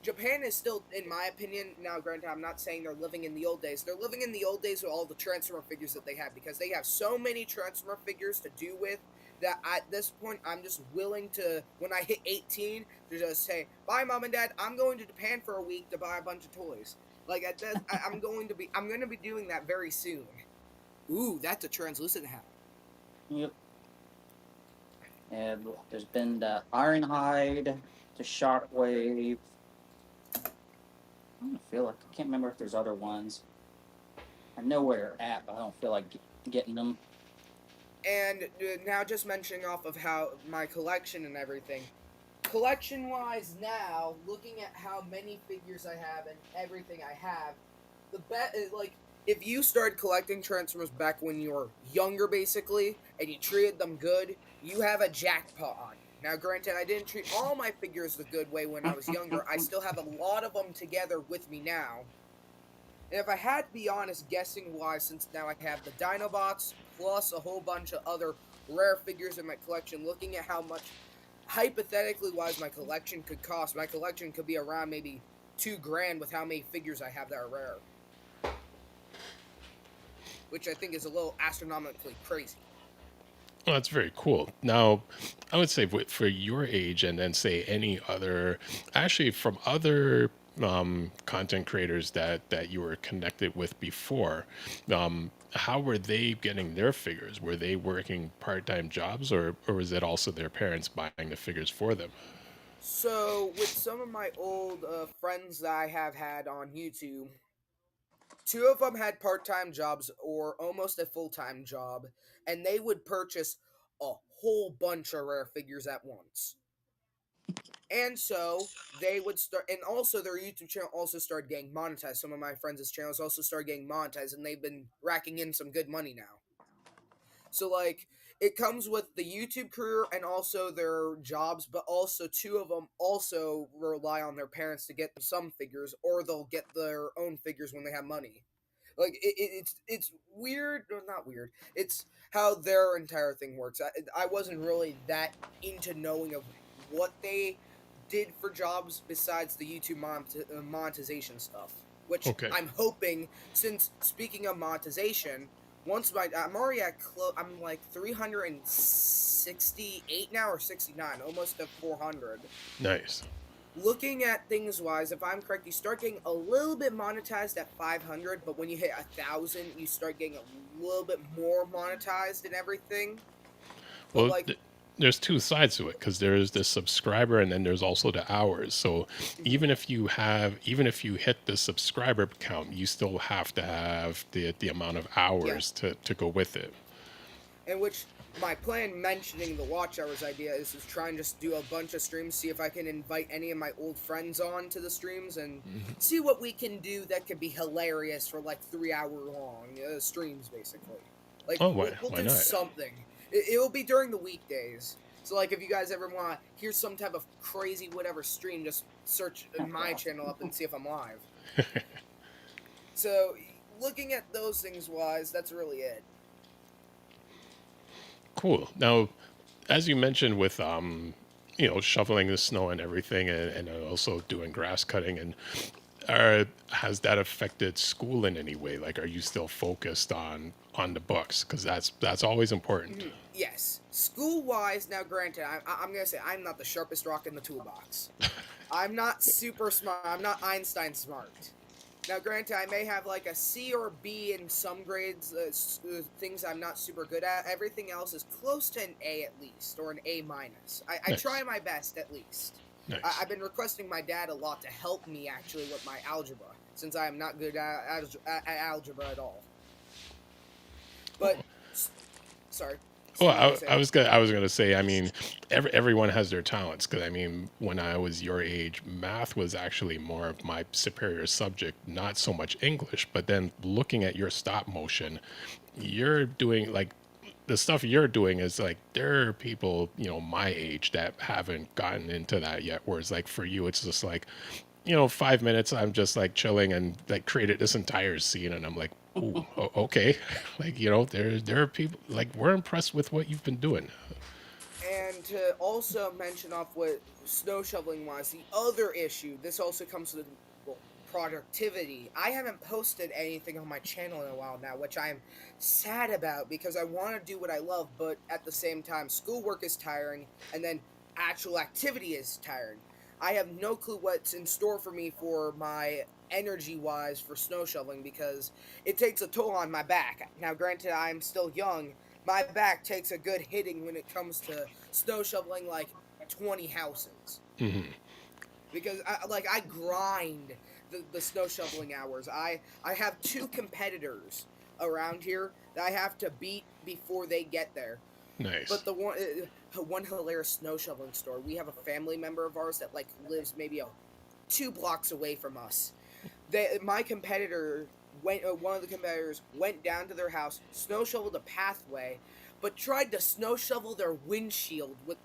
Japan is still, in my opinion, now granted, I'm not saying they're living in the old days. They're living in the old days with all the Transformer figures that they have, because they have so many Transformer figures to do with that at this point, I'm just willing to, when I hit 18, to just say, bye, Mom and Dad, I'm going to Japan for a week to buy a bunch of toys. Like, I'm going to be doing that very soon. Ooh, that's a translucent hat. Yep. And there's been the Ironhide, the Shockwave. I can't remember if there's other ones. I know where they're at, but I don't feel like getting them. And now just mentioning off of how my collection and everything. Collection-wise now, looking at how many figures I have and everything I have, if you started collecting Transformers back when you were younger, basically, and you treated them good, you have a jackpot on you. Now, granted, I didn't treat all my figures the good way when I was younger. I still have a lot of them together with me now. And if I had to be honest, guessing-wise, since now I have the Dinobots, plus a whole bunch of other rare figures in my collection, looking at how much, hypothetically-wise, my collection could cost, my collection could be around maybe $2,000 with how many figures I have that are rare. Which I think is a little astronomically crazy. Well, that's very cool. Now, I would say for your age and then say any other, actually from other content creators that you were connected with before, how were they getting their figures? Were they working part-time jobs, or was it also their parents buying the figures for them? So, with some of my old friends that I have had on YouTube, 2 of them had part-time jobs or almost a full-time job, and they would purchase a whole bunch of rare figures at once. And so they would start, and also their YouTube channel also started getting monetized. Some of my friends' channels also started getting monetized, and they've been racking in some good money now. So, like, it comes with the YouTube career and also their jobs, but also 2 of them also rely on their parents to get them some figures, or they'll get their own figures when they have money. Like, it's weird, or not weird, it's how their entire thing works. I wasn't really that into knowing of what they did for jobs besides the YouTube monetization stuff, which Okay. I'm hoping, since speaking of monetization, I'm already at I'm like 368 now, or 69, almost at 400. Nice. Looking at things wise, if I'm correct, you start getting a little bit monetized at 500, but when you hit 1,000, you start getting a little bit more monetized and everything. But Well, like, there's 2 sides to it, because there's the subscriber and then there's also the hours. So even if you hit the subscriber count, you still have to have the amount of hours to go with it. In which my plan mentioning the watch hours idea is to try and just do a bunch of streams, see if I can invite any of my old friends on to the streams and see what we can do that could be hilarious for like 3-hour long streams, basically. Like, Oh, we'll why do not? something. It'll be during the weekdays. So, like, if you guys ever want to hear some type of crazy whatever stream, just search my channel up and see if I'm live. So, looking at those things wise, that's really it. Cool. Now, as you mentioned with shoveling the snow and everything, and also doing grass cutting, and has that affected school in any way? Like, are you still focused on the books? Because that's always important. Yes. School-wise, now granted, I'm going to say I'm not the sharpest rock in the toolbox. I'm not super smart. I'm not Einstein smart. Now, granted, I may have like a C or B in some grades, things I'm not super good at. Everything else is close to an A at least, or an A minus. I Nice. try my best at least. Nice. I've been requesting my dad a lot to help me actually with my algebra, since I am not good at algebra at all. But, sorry. Well, I was gonna say, I mean, everyone has their talents. Because I mean, when I was your age, math was actually more of my superior subject, not so much English. But then looking at your stop motion, you're doing like the stuff you're doing is like there are people my age that haven't gotten into that yet. Whereas like for you, it's just like 5 minutes. I'm just like chilling and like created this entire scene, and I'm like, ooh, okay. Like, there are people like we're impressed with what you've been doing. And to also mention off what snow shoveling was, the other issue, this also comes with productivity. I haven't posted anything on my channel in a while now, which I'm sad about because I want to do what I love, but at the same time, schoolwork is tiring, and then actual activity is tiring. I have no clue what's in store for me for my energy-wise for snow shoveling because it takes a toll on my back. Now, granted, I'm still young. My back takes a good hitting when it comes to snow shoveling like 20 houses. Mm-hmm. Because I grind the snow shoveling hours. I have 2 competitors around here that I have to beat before they get there. Nice. But the one hilarious snow shoveling story, we have a family member of ours that like lives maybe 2 blocks away from us. My competitor one of the competitors went down to their house, snow shoveled a pathway, but tried to snow shovel their windshield with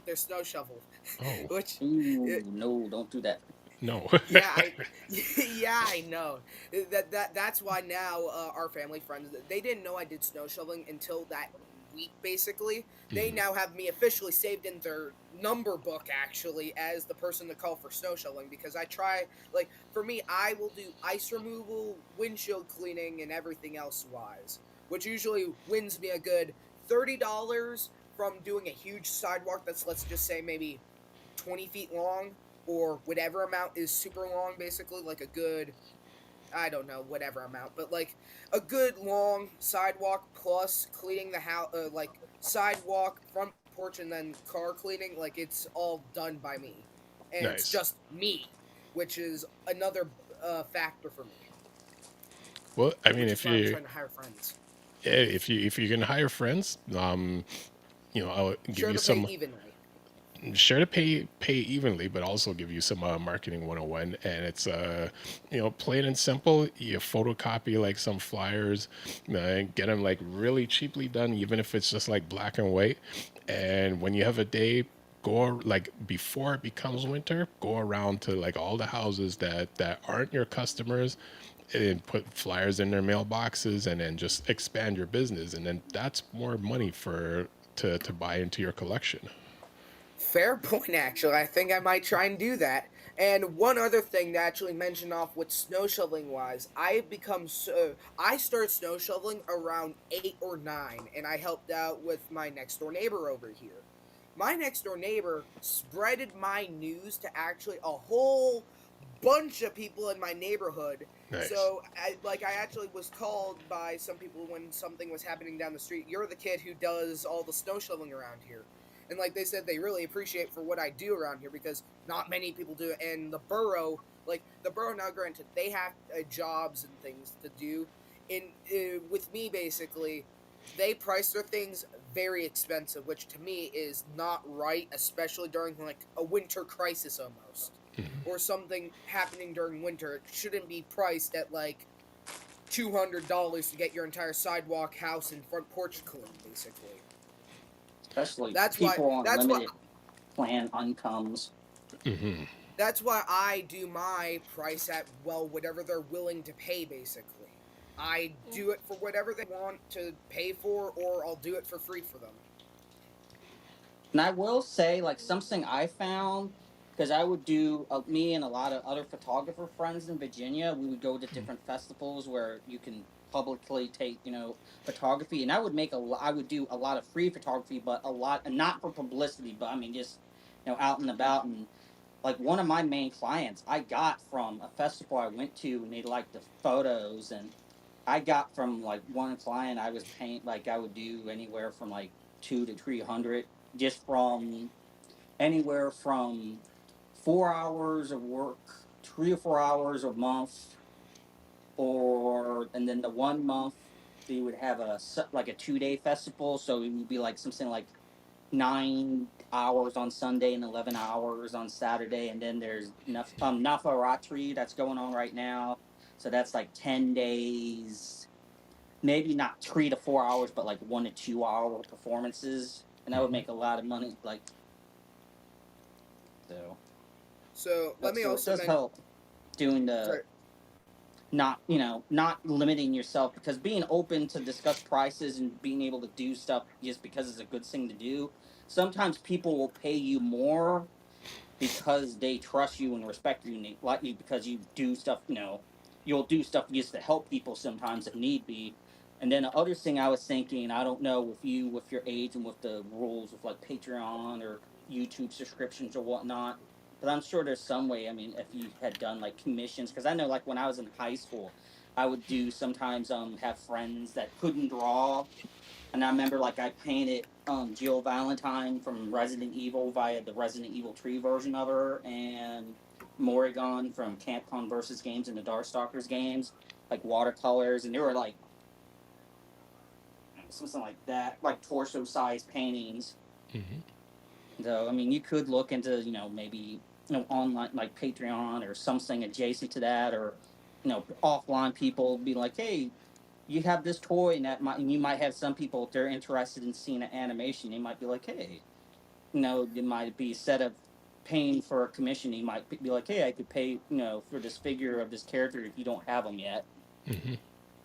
their snow shovel. Oh. Which no, don't do that. No. I know. That's why now our family friends, they didn't know I did snow shoveling until that week, basically. They now have me officially saved in their number book, actually, as the person to call for snow shoveling, because I try, like, for me, I will do ice removal, windshield cleaning, and everything else wise, which usually wins me a good $30 from doing a huge sidewalk that's, let's just say, maybe 20 feet long, or whatever amount is super long, basically, like a good, I don't know, whatever amount, but like a good long sidewalk plus cleaning the house, like sidewalk, front porch, and then car cleaning, like it's all done by me. And Nice. It's just me, which is another factor for me. Well, I mean, Which if is why I'm you trying to hire friends. if you can hire friends, I'll give Sure you to some. pay evenly. Sure to pay evenly, but also give you some marketing 101. And it's plain and simple. You photocopy like some flyers, get them like really cheaply done, even if it's just like black and white. And when you have a day, go like before it becomes winter, go around to like all the houses that aren't your customers and put flyers in their mailboxes, and then just expand your business. And then that's more money to buy into your collection. Fair point, actually. I think I might try and do that. And one other thing to actually mention off with snow shoveling wise, I started snow shoveling around 8 or 9, and I helped out with my next door neighbor over here. My next door neighbor spreaded my news to actually a whole bunch of people in my neighborhood. Nice. So I actually was called by some people when something was happening down the street. You're the kid who does all the snow shoveling around here. And like they said, they really appreciate for what I do around here because not many people do it. And the borough now, granted, they have jobs and things to do. With me, basically, they price their things very expensive, which to me is not right, especially during like a winter crisis almost, or something happening during winter. It shouldn't be priced at like $200 to get your entire sidewalk, house, and front porch clean, basically. Especially That's why. people on That's why. limited plan incomes. Mm-hmm. That's why I do my price at, well, whatever they're willing to pay, basically. I do it for whatever they want to pay for, or I'll do it for free for them. And I will say, like, something I found, because I would do, me and a lot of other photographer friends in Virginia, we would go to different festivals where you can publicly take, photography. And I would I would do a lot of free photography, but a lot, and not for publicity, but I mean, just, out and about. And like one of my main clients I got from a festival I went to, and they liked the photos. And I got from like one client, I was paying, like, I would do anywhere from like 200 to 300, just from anywhere from 4 hours of work, 3 or 4 hours a month, and then the 1 month they would have like a 2 day festival, so it would be like something like 9 hours on Sunday and 11 hours on Saturday. And then there's Navaratri that's going on right now, so that's like 10 days, maybe not 3 to 4 hours, but like 1 to 2 hour performances, and that would make a lot of money. Like, so. So let me So also it does help doing the Sorry. not limiting yourself, because being open to discuss prices and being able to do stuff just because it's a good thing to do. Sometimes people will pay you more because they trust you and respect you and they like you because you do stuff. You'll do stuff just to help people sometimes if need be. And then the other thing I was thinking, I don't know with you, with your age and with the rules of like Patreon or YouTube subscriptions or whatnot, but I'm sure there's some way. I mean, if you had done like commissions, because I know like when I was in high school, I would do sometimes have friends that couldn't draw, and I remember like I painted Jill Valentine from Resident Evil via the Resident Evil 3 version of her, and Morrigan from Capcom versus games and the Darkstalkers games, like watercolors, and they were like something like that, like torso size paintings. Mm-hmm. So I mean, you could look into maybe online like Patreon or something adjacent to that, or offline people be like, hey, you have this toy, and you might have some people, if they're interested in seeing an animation, they might be like, hey, it might be, instead of paying for a commission, you might be like, hey, I could pay for this figure of this character if you don't have them yet. Mm-hmm.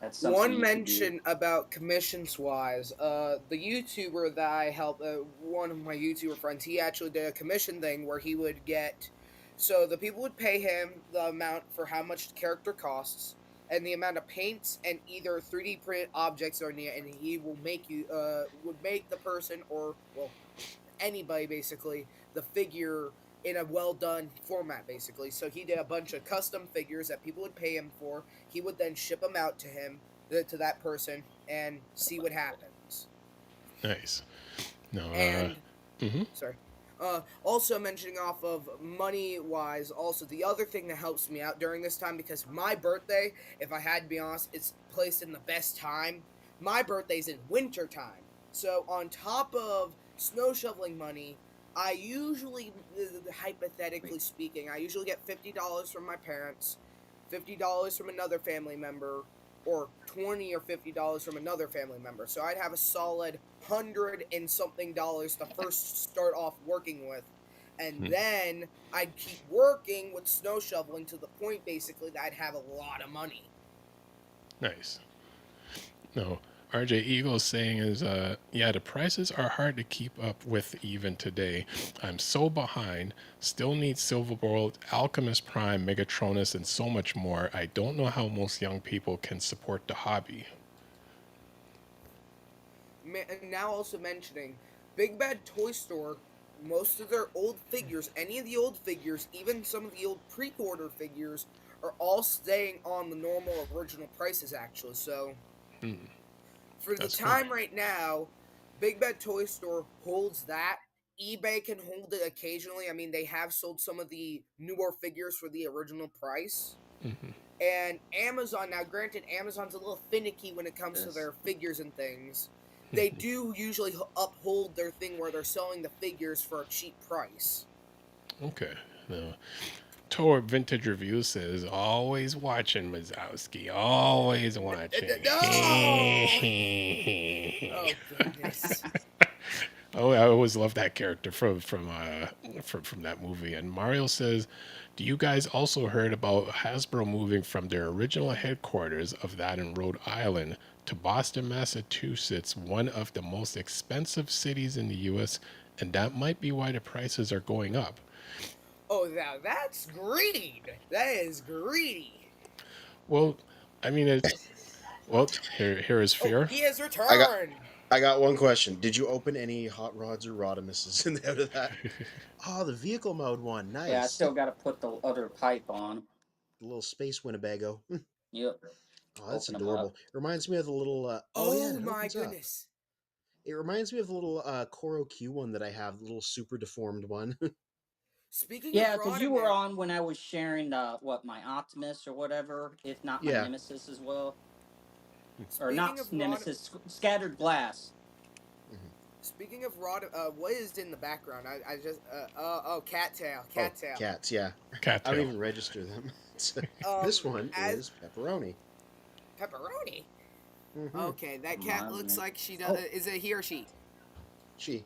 That's something One you could mention do. about commissions wise, the YouTuber that I helped, one of my YouTuber friends, he actually did a commission thing where he would get, so the people would pay him the amount for how much the character costs, and the amount of paints and either 3D print objects are in it, and he will would make the person, or, well, anybody basically, the figure in a well done format basically. So he did a bunch of custom figures that people would pay him for. He would then ship them out to him, to that person, and see what happens. Nice. No. And Mm-hmm. sorry. Also mentioning off of money wise, also the other thing that helps me out during this time, because my birthday, if I had to be honest, it's placed in the best time. My birthday's in winter time. So on top of snow shoveling money, I usually, hypothetically speaking, I usually get $50 from my parents, $50 from another family member, or $20 or $50 from another family member. So I'd have a solid $100 and something to first start off working with. And then I'd keep working with snow shoveling to the point basically that I'd have a lot of money. Nice. No. RJ Eagle's saying is, yeah, the prices are hard to keep up with even today. I'm so behind. Still need Silverworld, Alchemist Prime, Megatronus, and so much more. I don't know how most young people can support the hobby. And now also mentioning, Big Bad Toy Store, most of their old figures, any of the old figures, even some of the old pre-order figures, are all staying on the normal original prices actually. So for the That's time cool. right now, Big Bad Toy Store holds that. eBay can hold it occasionally. I mean, they have sold some of the newer figures for the original price. And Amazon, now granted, Amazon's a little finicky when it comes to Yes. their figures and things. they do usually uphold their thing where they're selling the figures for a cheap price. Okay. No. Tor Vintage Review says, always watching, Mazowski. Always watching. No! Oh goodness. Oh, I always love that character from that movie. And Mario says, do you guys also heard about Hasbro moving from their original headquarters of that in Rhode Island to Boston, Massachusetts, one of the most expensive cities in the U.S., and that might be why the prices are going up? Oh, now that's greed. That is greedy. Well, I mean, here is fear. Oh, he has returned. I got one question. Did you open any hot rods or Rodimuses in out of that? Oh, the vehicle mode one. Nice. Yeah, I still got to put the other pipe on. The little space Winnebago. Yep. Oh, that's Open 'em adorable. up. It reminds me of the little. Yeah, Oh it my opens up. goodness. It reminds me of the little Koro Q one that I have, the little super deformed one. Speaking Yeah, of because you were Rodimus, on when I was sharing my Optimus or whatever, if not my Yeah. Nemesis as well. Or speaking not of Nemesis, Scattered Glass. Speaking of what is in the background? I just cattail. Oh, cats, yeah. Cat I don't tail. even register them. This one is pepperoni. Pepperoni. Mhm. Okay, that cat Mine. looks like she does. Is it he or she? She.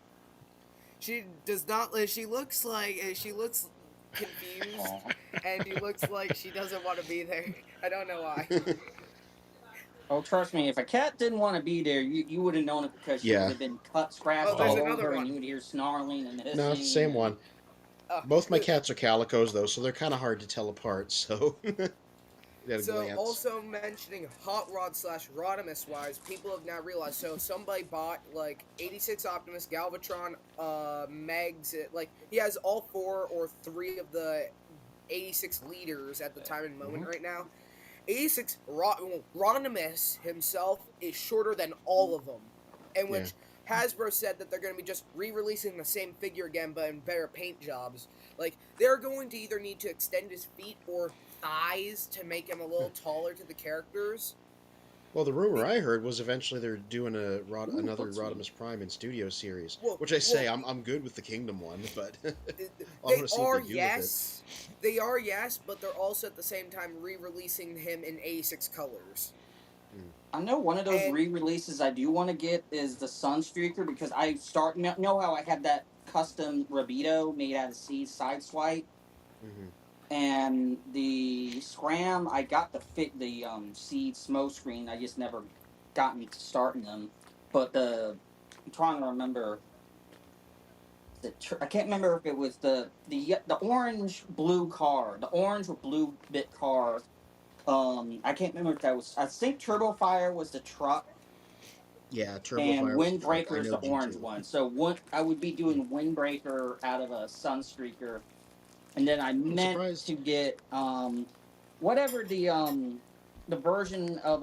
She does not. She looks confused, Aw. and she looks like she doesn't want to be there. I don't know why. Oh, trust me, if a cat didn't want to be there, you would have known it because she Yeah. would have been scratched Oh, there's all another over, one. and you would hear snarling and hissing. No, it's the same one. Both my cats are calicos, though, so they're kind of hard to tell apart, so... At a So, glance. also mentioning Hot Rod / Rodimus wise, people have now realized. So, somebody bought like 86 Optimus, Galvatron, Megs. He has all 4 or 3 of the 86 leaders at the time and moment right now. 86 Rodimus himself is shorter than all of them, in which Hasbro said that they're going to be just re-releasing the same figure again, but in better paint jobs. They're going to either need to extend his feet or thighs to make him a little taller to the characters. Well, the rumor I heard was eventually they're doing another what's Rodimus Prime in Studio Series, Well- which I say I'm good with the Kingdom one, but I They want to see are, what they do yes. They are, yes, but they're also at the same time re-releasing him in 86 colors. I know one of those And- re-releases I do want to get is the Sunstreaker, because I know how I had that custom Rabito made out of Seed Sideswipe, Mhm. and the Scram I got to fit the Seed Smokescreen. I just never gotten to starting them. But I'm trying to remember. I can't remember if it was the orange blue car, the orange or blue bit car. I can't remember if that was. I think Turbo Fire was the truck, Yeah, Turbo and Fire was the truck. I Windbreaker is know the orange G2. one. So I would be doing Windbreaker out of a Sunstreaker, and then I meant surprised. to get whatever the version of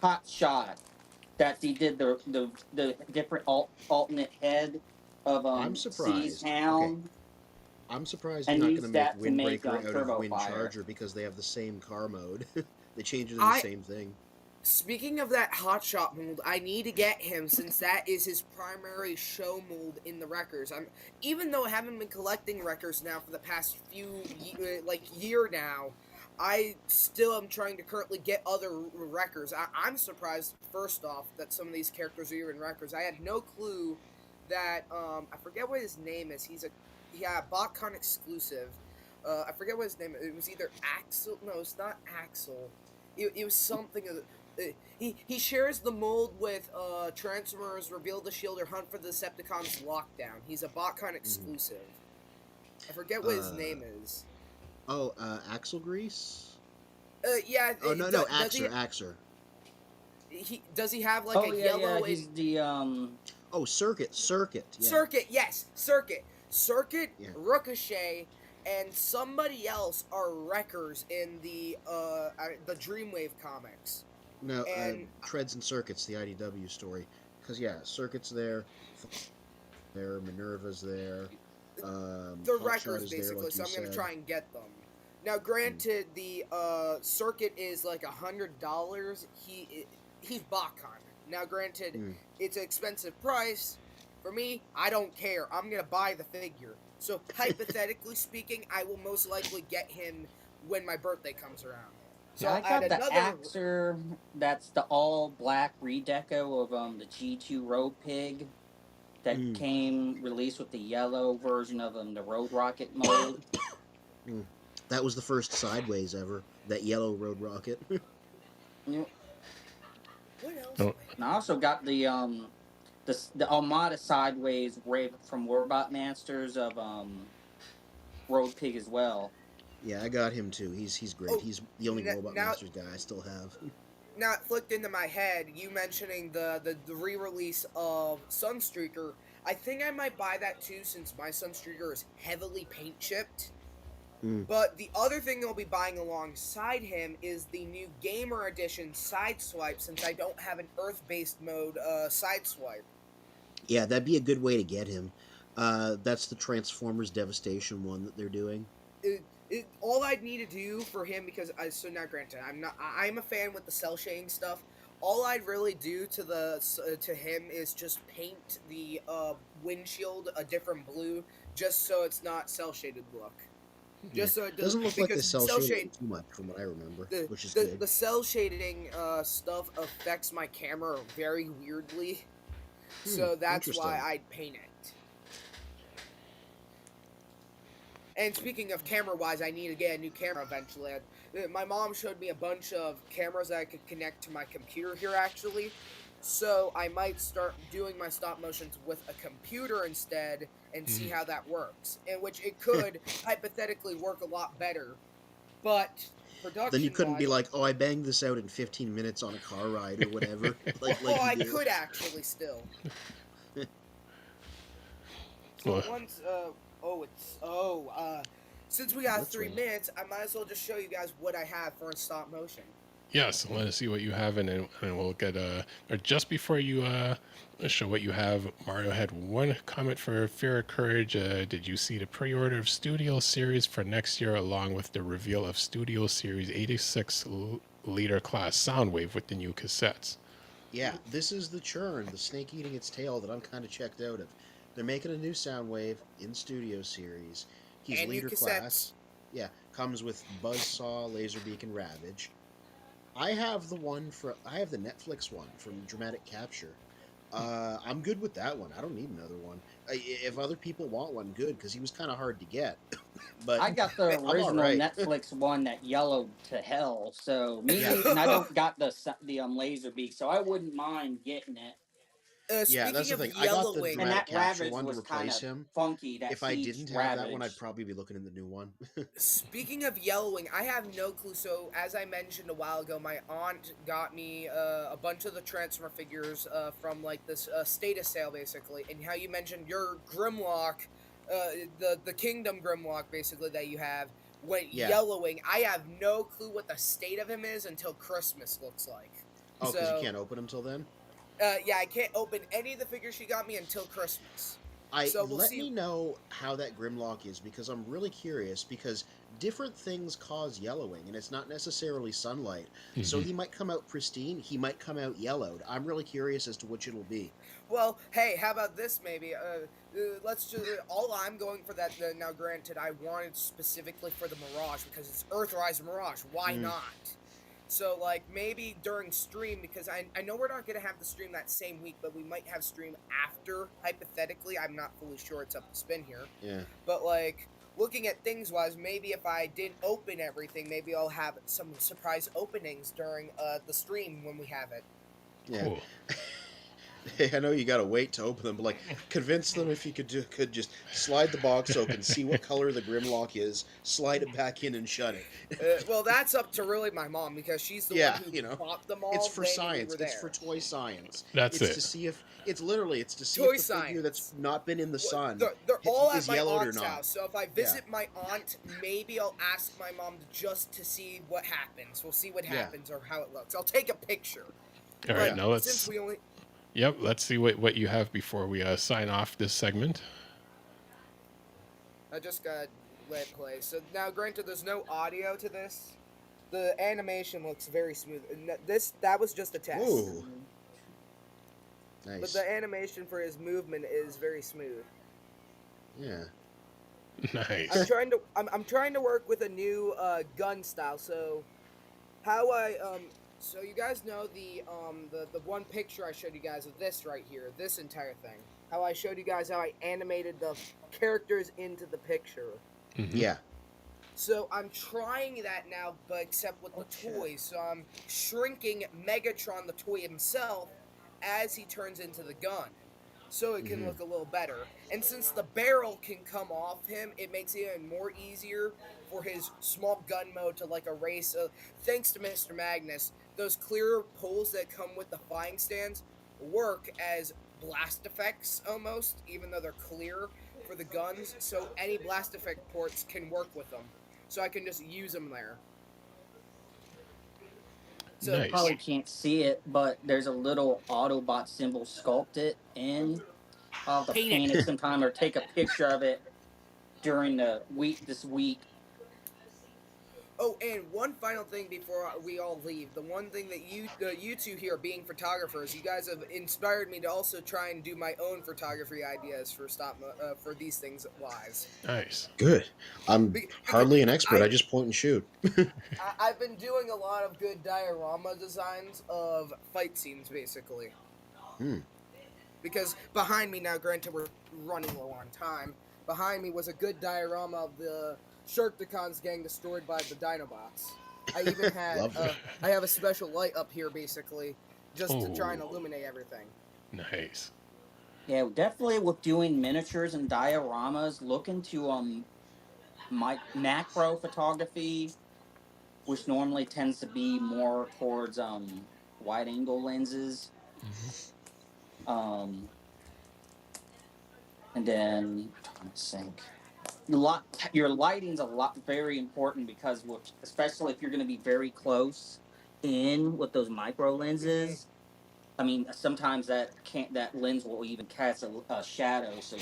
Hot Shot that he did the different alternate head of I'm Seas surprised. Hound. I'm surprised And you're not use going to make that to make, Windbreaker out of Turbo Wind Fire. Charger because they have the same car mode. They change it to the same thing. Speaking of that hotshot mold, I need to get him since that is his primary show mold in the records. Even though I haven't been collecting records now for the past year now, I still am trying to currently get other records. I'm surprised, first off, that some of these characters are even records. I had no clue that I forget what his name is. He's a BotCon exclusive. I forget what his name is. It was either Axel. No, it's not Axel. It was something of the. He shares the mold with Transformers, Reveal the Shield, or Hunt for the Decepticons Lockdown. He's a BotCon exclusive. I forget what his name is. Oh, Axel Grease? Yeah. Oh, no, Axer. Does he have Oh a yeah, yellow? yeah. He's the Oh, Circuit. Yeah. Circuit, yes, Circuit, Yeah. Ricochet, and somebody else are wreckers in the Dreamwave comics. No, And- Treads and Circuits, the IDW story. Because, yeah, Circuit's there, Minerva's there, They're Hotshot wreckers, is there, basically, like so you I'm going to said. try and get them. Now, granted, the Circuit is like $100. He's BotCon. Now, granted, Mm. it's an expensive price. For me, I don't care. I'm gonna buy the figure. So hypothetically speaking, I will most likely get him when my birthday comes around. So Yeah, I I'll add got the another. Axer. That's the all black redeco of the G2 Road Pig that Mm. came released with the yellow version of the Road Rocket mode. Mm. That was the first Sideways ever. That yellow Road Rocket. Yeah. What else? Oh, And I also got the Armada Sideways from Robot Masters of Road Pig as well. Yeah, I got him too. He's great. Oh, He's the only Robot now Masters guy I still have. now it flicked into my head. You mentioning the re-release of Sunstreaker. I think I might buy that too, since my Sunstreaker is heavily paint chipped. Mm. But the other thing I'll be buying alongside him is the new Gamer Edition Sideswipe, since I don't have an Earth-based mode Sideswipe. Yeah, that'd be a good way to get him. That's the Transformers Devastation one that they're doing. All I'd need to do for him, because so now granted, I'm a fan with the cell shading stuff. All I'd really do to him is just paint the windshield a different blue, just so it's not cell shaded look. Just so it Doesn't look like the because cell cell shading shade too much from what I remember, which is the good. cell shading stuff affects my camera very weirdly, so that's why Interesting. I'd paint it. And speaking of camera-wise, I need to get a new camera eventually. My mom showed me a bunch of cameras that I could connect to my computer here, actually. So I might start doing my stop motions with a computer instead and see how that works. In which it could hypothetically work a lot better. But production. Then you couldn't be like, oh, I banged this out in 15 minutes on a car ride or whatever. like well, I you do. could actually still. So Well- once, since we got That's 3 right. minutes, I might as well just show you guys what I have for a stop motion. yes, let us see what you have, and then we'll get or just before you show what you have, Mario had one comment for Fear of Courage. Did you see the pre-order of Studio Series for next year, along with the reveal of Studio Series 86 liter class Soundwave with the new cassettes? Yeah, this is the churn, the snake eating its tail that I'm kind of checked out of. They're making a new Soundwave in Studio Series. He's And new leader cassettes. class. Yeah, comes with Buzzsaw, Laserbeak, and Ravage. I have the Netflix one from Dramatic Capture. I'm good with that one. I don't need another one. If other people want one, good, because he was kind of hard to get. But I got the I'm original alright. Netflix one that yellowed to hell. So me, Yeah. and I don't got the Laserbeak, so I wouldn't mind getting it. Yeah, that's Speaking the of thing. I got the yellowing, And Dramatic that Capture Ravage one to was kind replace of him. funky. That If I Siege didn't have Ravage. that one, I'd probably be looking in the new one. speaking of yellowing, I have no clue. So as I mentioned a while ago, my aunt got me a bunch of the Transformer figures from like this status sale, basically. And how you mentioned your Grimlock, the Kingdom Grimlock, basically that you have went Yeah. yellowing. I have no clue what the state of him is until Christmas looks like. Oh, because So- you can't open them till then? Yeah, I can't open any of the figures she got me until Christmas. So we'll Let see. me know how that Grimlock is, because I'm really curious, because different things cause yellowing, and it's not necessarily sunlight. So he might come out pristine, he might come out yellowed. I'm really curious as to which it'll be. Well, hey, how about this maybe? Let's just. All I'm going for that. Now, granted, I wanted specifically for the Mirage because it's Earthrise Mirage. Why not? So, like, maybe during stream, because I know we're not going to have the stream that same week, but we might have stream after, hypothetically. I'm not fully sure, it's up to spin here. Yeah. But, like, looking at things-wise, maybe if I didn't open everything, maybe I'll have some surprise openings during the stream when we have it. Yeah. Cool. I know you gotta wait to open them, but like, convince them if you could just slide the box open, see what color the Grimlock is, slide it back in, and shut it. Well, that's up to really my mom, because she's the Yeah, one who you know, bought them all. It's for when we science. were It's there. for toy science. That's it's it. to see if it's to see Toy if the figure that's science. not been in the sun They're all is at my yellowed or aunt's not. house, so if I visit my aunt, maybe I'll ask my mom just to see what happens. We'll see what Yeah. happens or how it looks. I'll take a picture. All right, But now let's. since we only Yep, let's see what you have before we sign off this segment. I just got let play. So now, granted, there's no audio to this. The animation looks very smooth. And that was just a test. Ooh. But Nice. the animation for his movement is very smooth. Yeah. Nice. I'm trying to work with a new gun style. So how so you guys know the one picture I showed you guys of this right here, this entire thing. How I showed you guys how I animated the characters into the picture. Yeah. So I'm trying that now, but except with the toys. So I'm shrinking Megatron, the toy himself, as he turns into the gun, so it can look a little better. And since the barrel can come off him, it makes it even more easier for his small gun mode to like erase. Thanks to Mr. Magnus, those clear poles that come with the flying stands work as blast effects almost, even though they're clear for the guns. So any blast effect ports can work with them. So I can just use them there. So Nice. Probably can't see it, but there's a little Autobot symbol sculpted in. I'll have to paint it sometime or take a picture of it during the week this week. Oh, and one final thing before we all leave. The one thing that you two here being photographers, you guys have inspired me to also try and do my own photography ideas for for these things lives. Nice. Good. I'm hardly an expert. I- I just point and shoot. I've been doing a lot of good diorama designs of fight scenes, basically. Because behind me now, granted we're running low on time, behind me was a good diorama of the Sharkticons getting destroyed by the Dinobots. I even had Lovely. I have a special light up here, basically, just to try and illuminate everything. Nice. Yeah, definitely with doing miniatures and dioramas, look into macro photography, which normally tends to be more towards wide angle lenses. And then I'm trying to think. Your lighting's very important because especially if you're going to be very close in with those micro lenses. I mean, sometimes that lens will even cast a shadow. So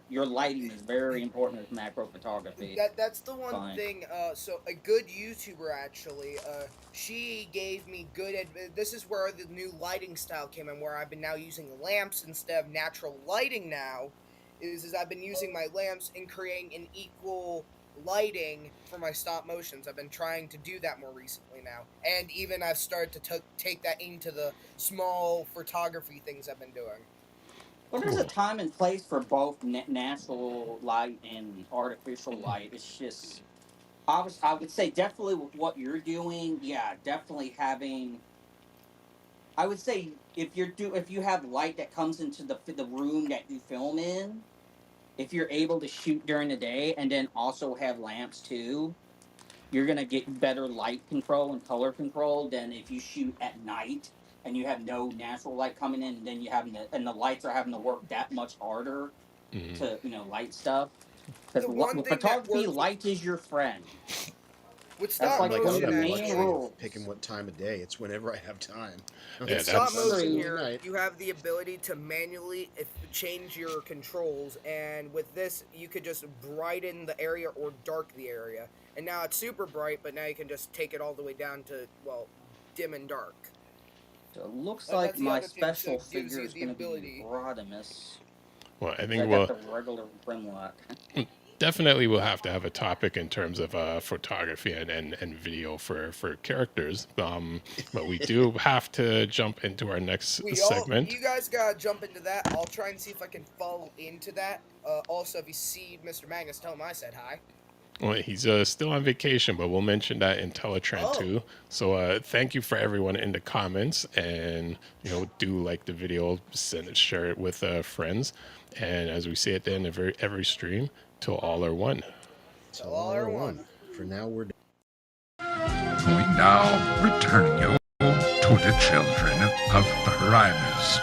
your lighting is very important with macro photography. That's the one thing. So a good YouTuber actually, she gave me this is where the new lighting style came in, where I've been now using lamps instead of natural lighting now. Is I've been using my lamps and creating an equal lighting for my stop motions. I've been trying to do that more recently now, and even I've started to take that into the small photography things I've been doing. Well, there's a time and place for both natural light and artificial light. It's just, I would say definitely with what you're doing, yeah, definitely having. I would say if you have light that comes into the room that you film in, if you're able to shoot during the day and then also have lamps too, you're gonna get better light control and color control than if you shoot at night and you have no natural light coming in, and then the lights are having to work that much harder to light stuff. Because with photography, light is your friend. With stop I'm like, motion, I'm actually, luxury of picking what time of day. It's whenever I have time. Yeah, stop that's- motion here, you have the ability to manually change your controls, and with this, you could just brighten the area or dark the area. And now it's super bright, but now you can just take it all the way down to, well, dim and dark. So it looks like my special figure is going to be Rodimus. Well, I I think got the regular Grimlock. definitely we'll have to have a topic in terms of photography and video for characters. But we do have to jump into our next segment. You guys gotta jump into that. I'll try and see if I can follow into that. Also, if you see Mr. Magnus, tell him I said hi. Well, he's still on vacation, but we'll mention that in Teletran too. So thank you for everyone in the comments, and do like the video, share it with friends, and as we say at the end of every stream, till all are one. Till all are one. For now, we're done. We now return you to the Children of Primus.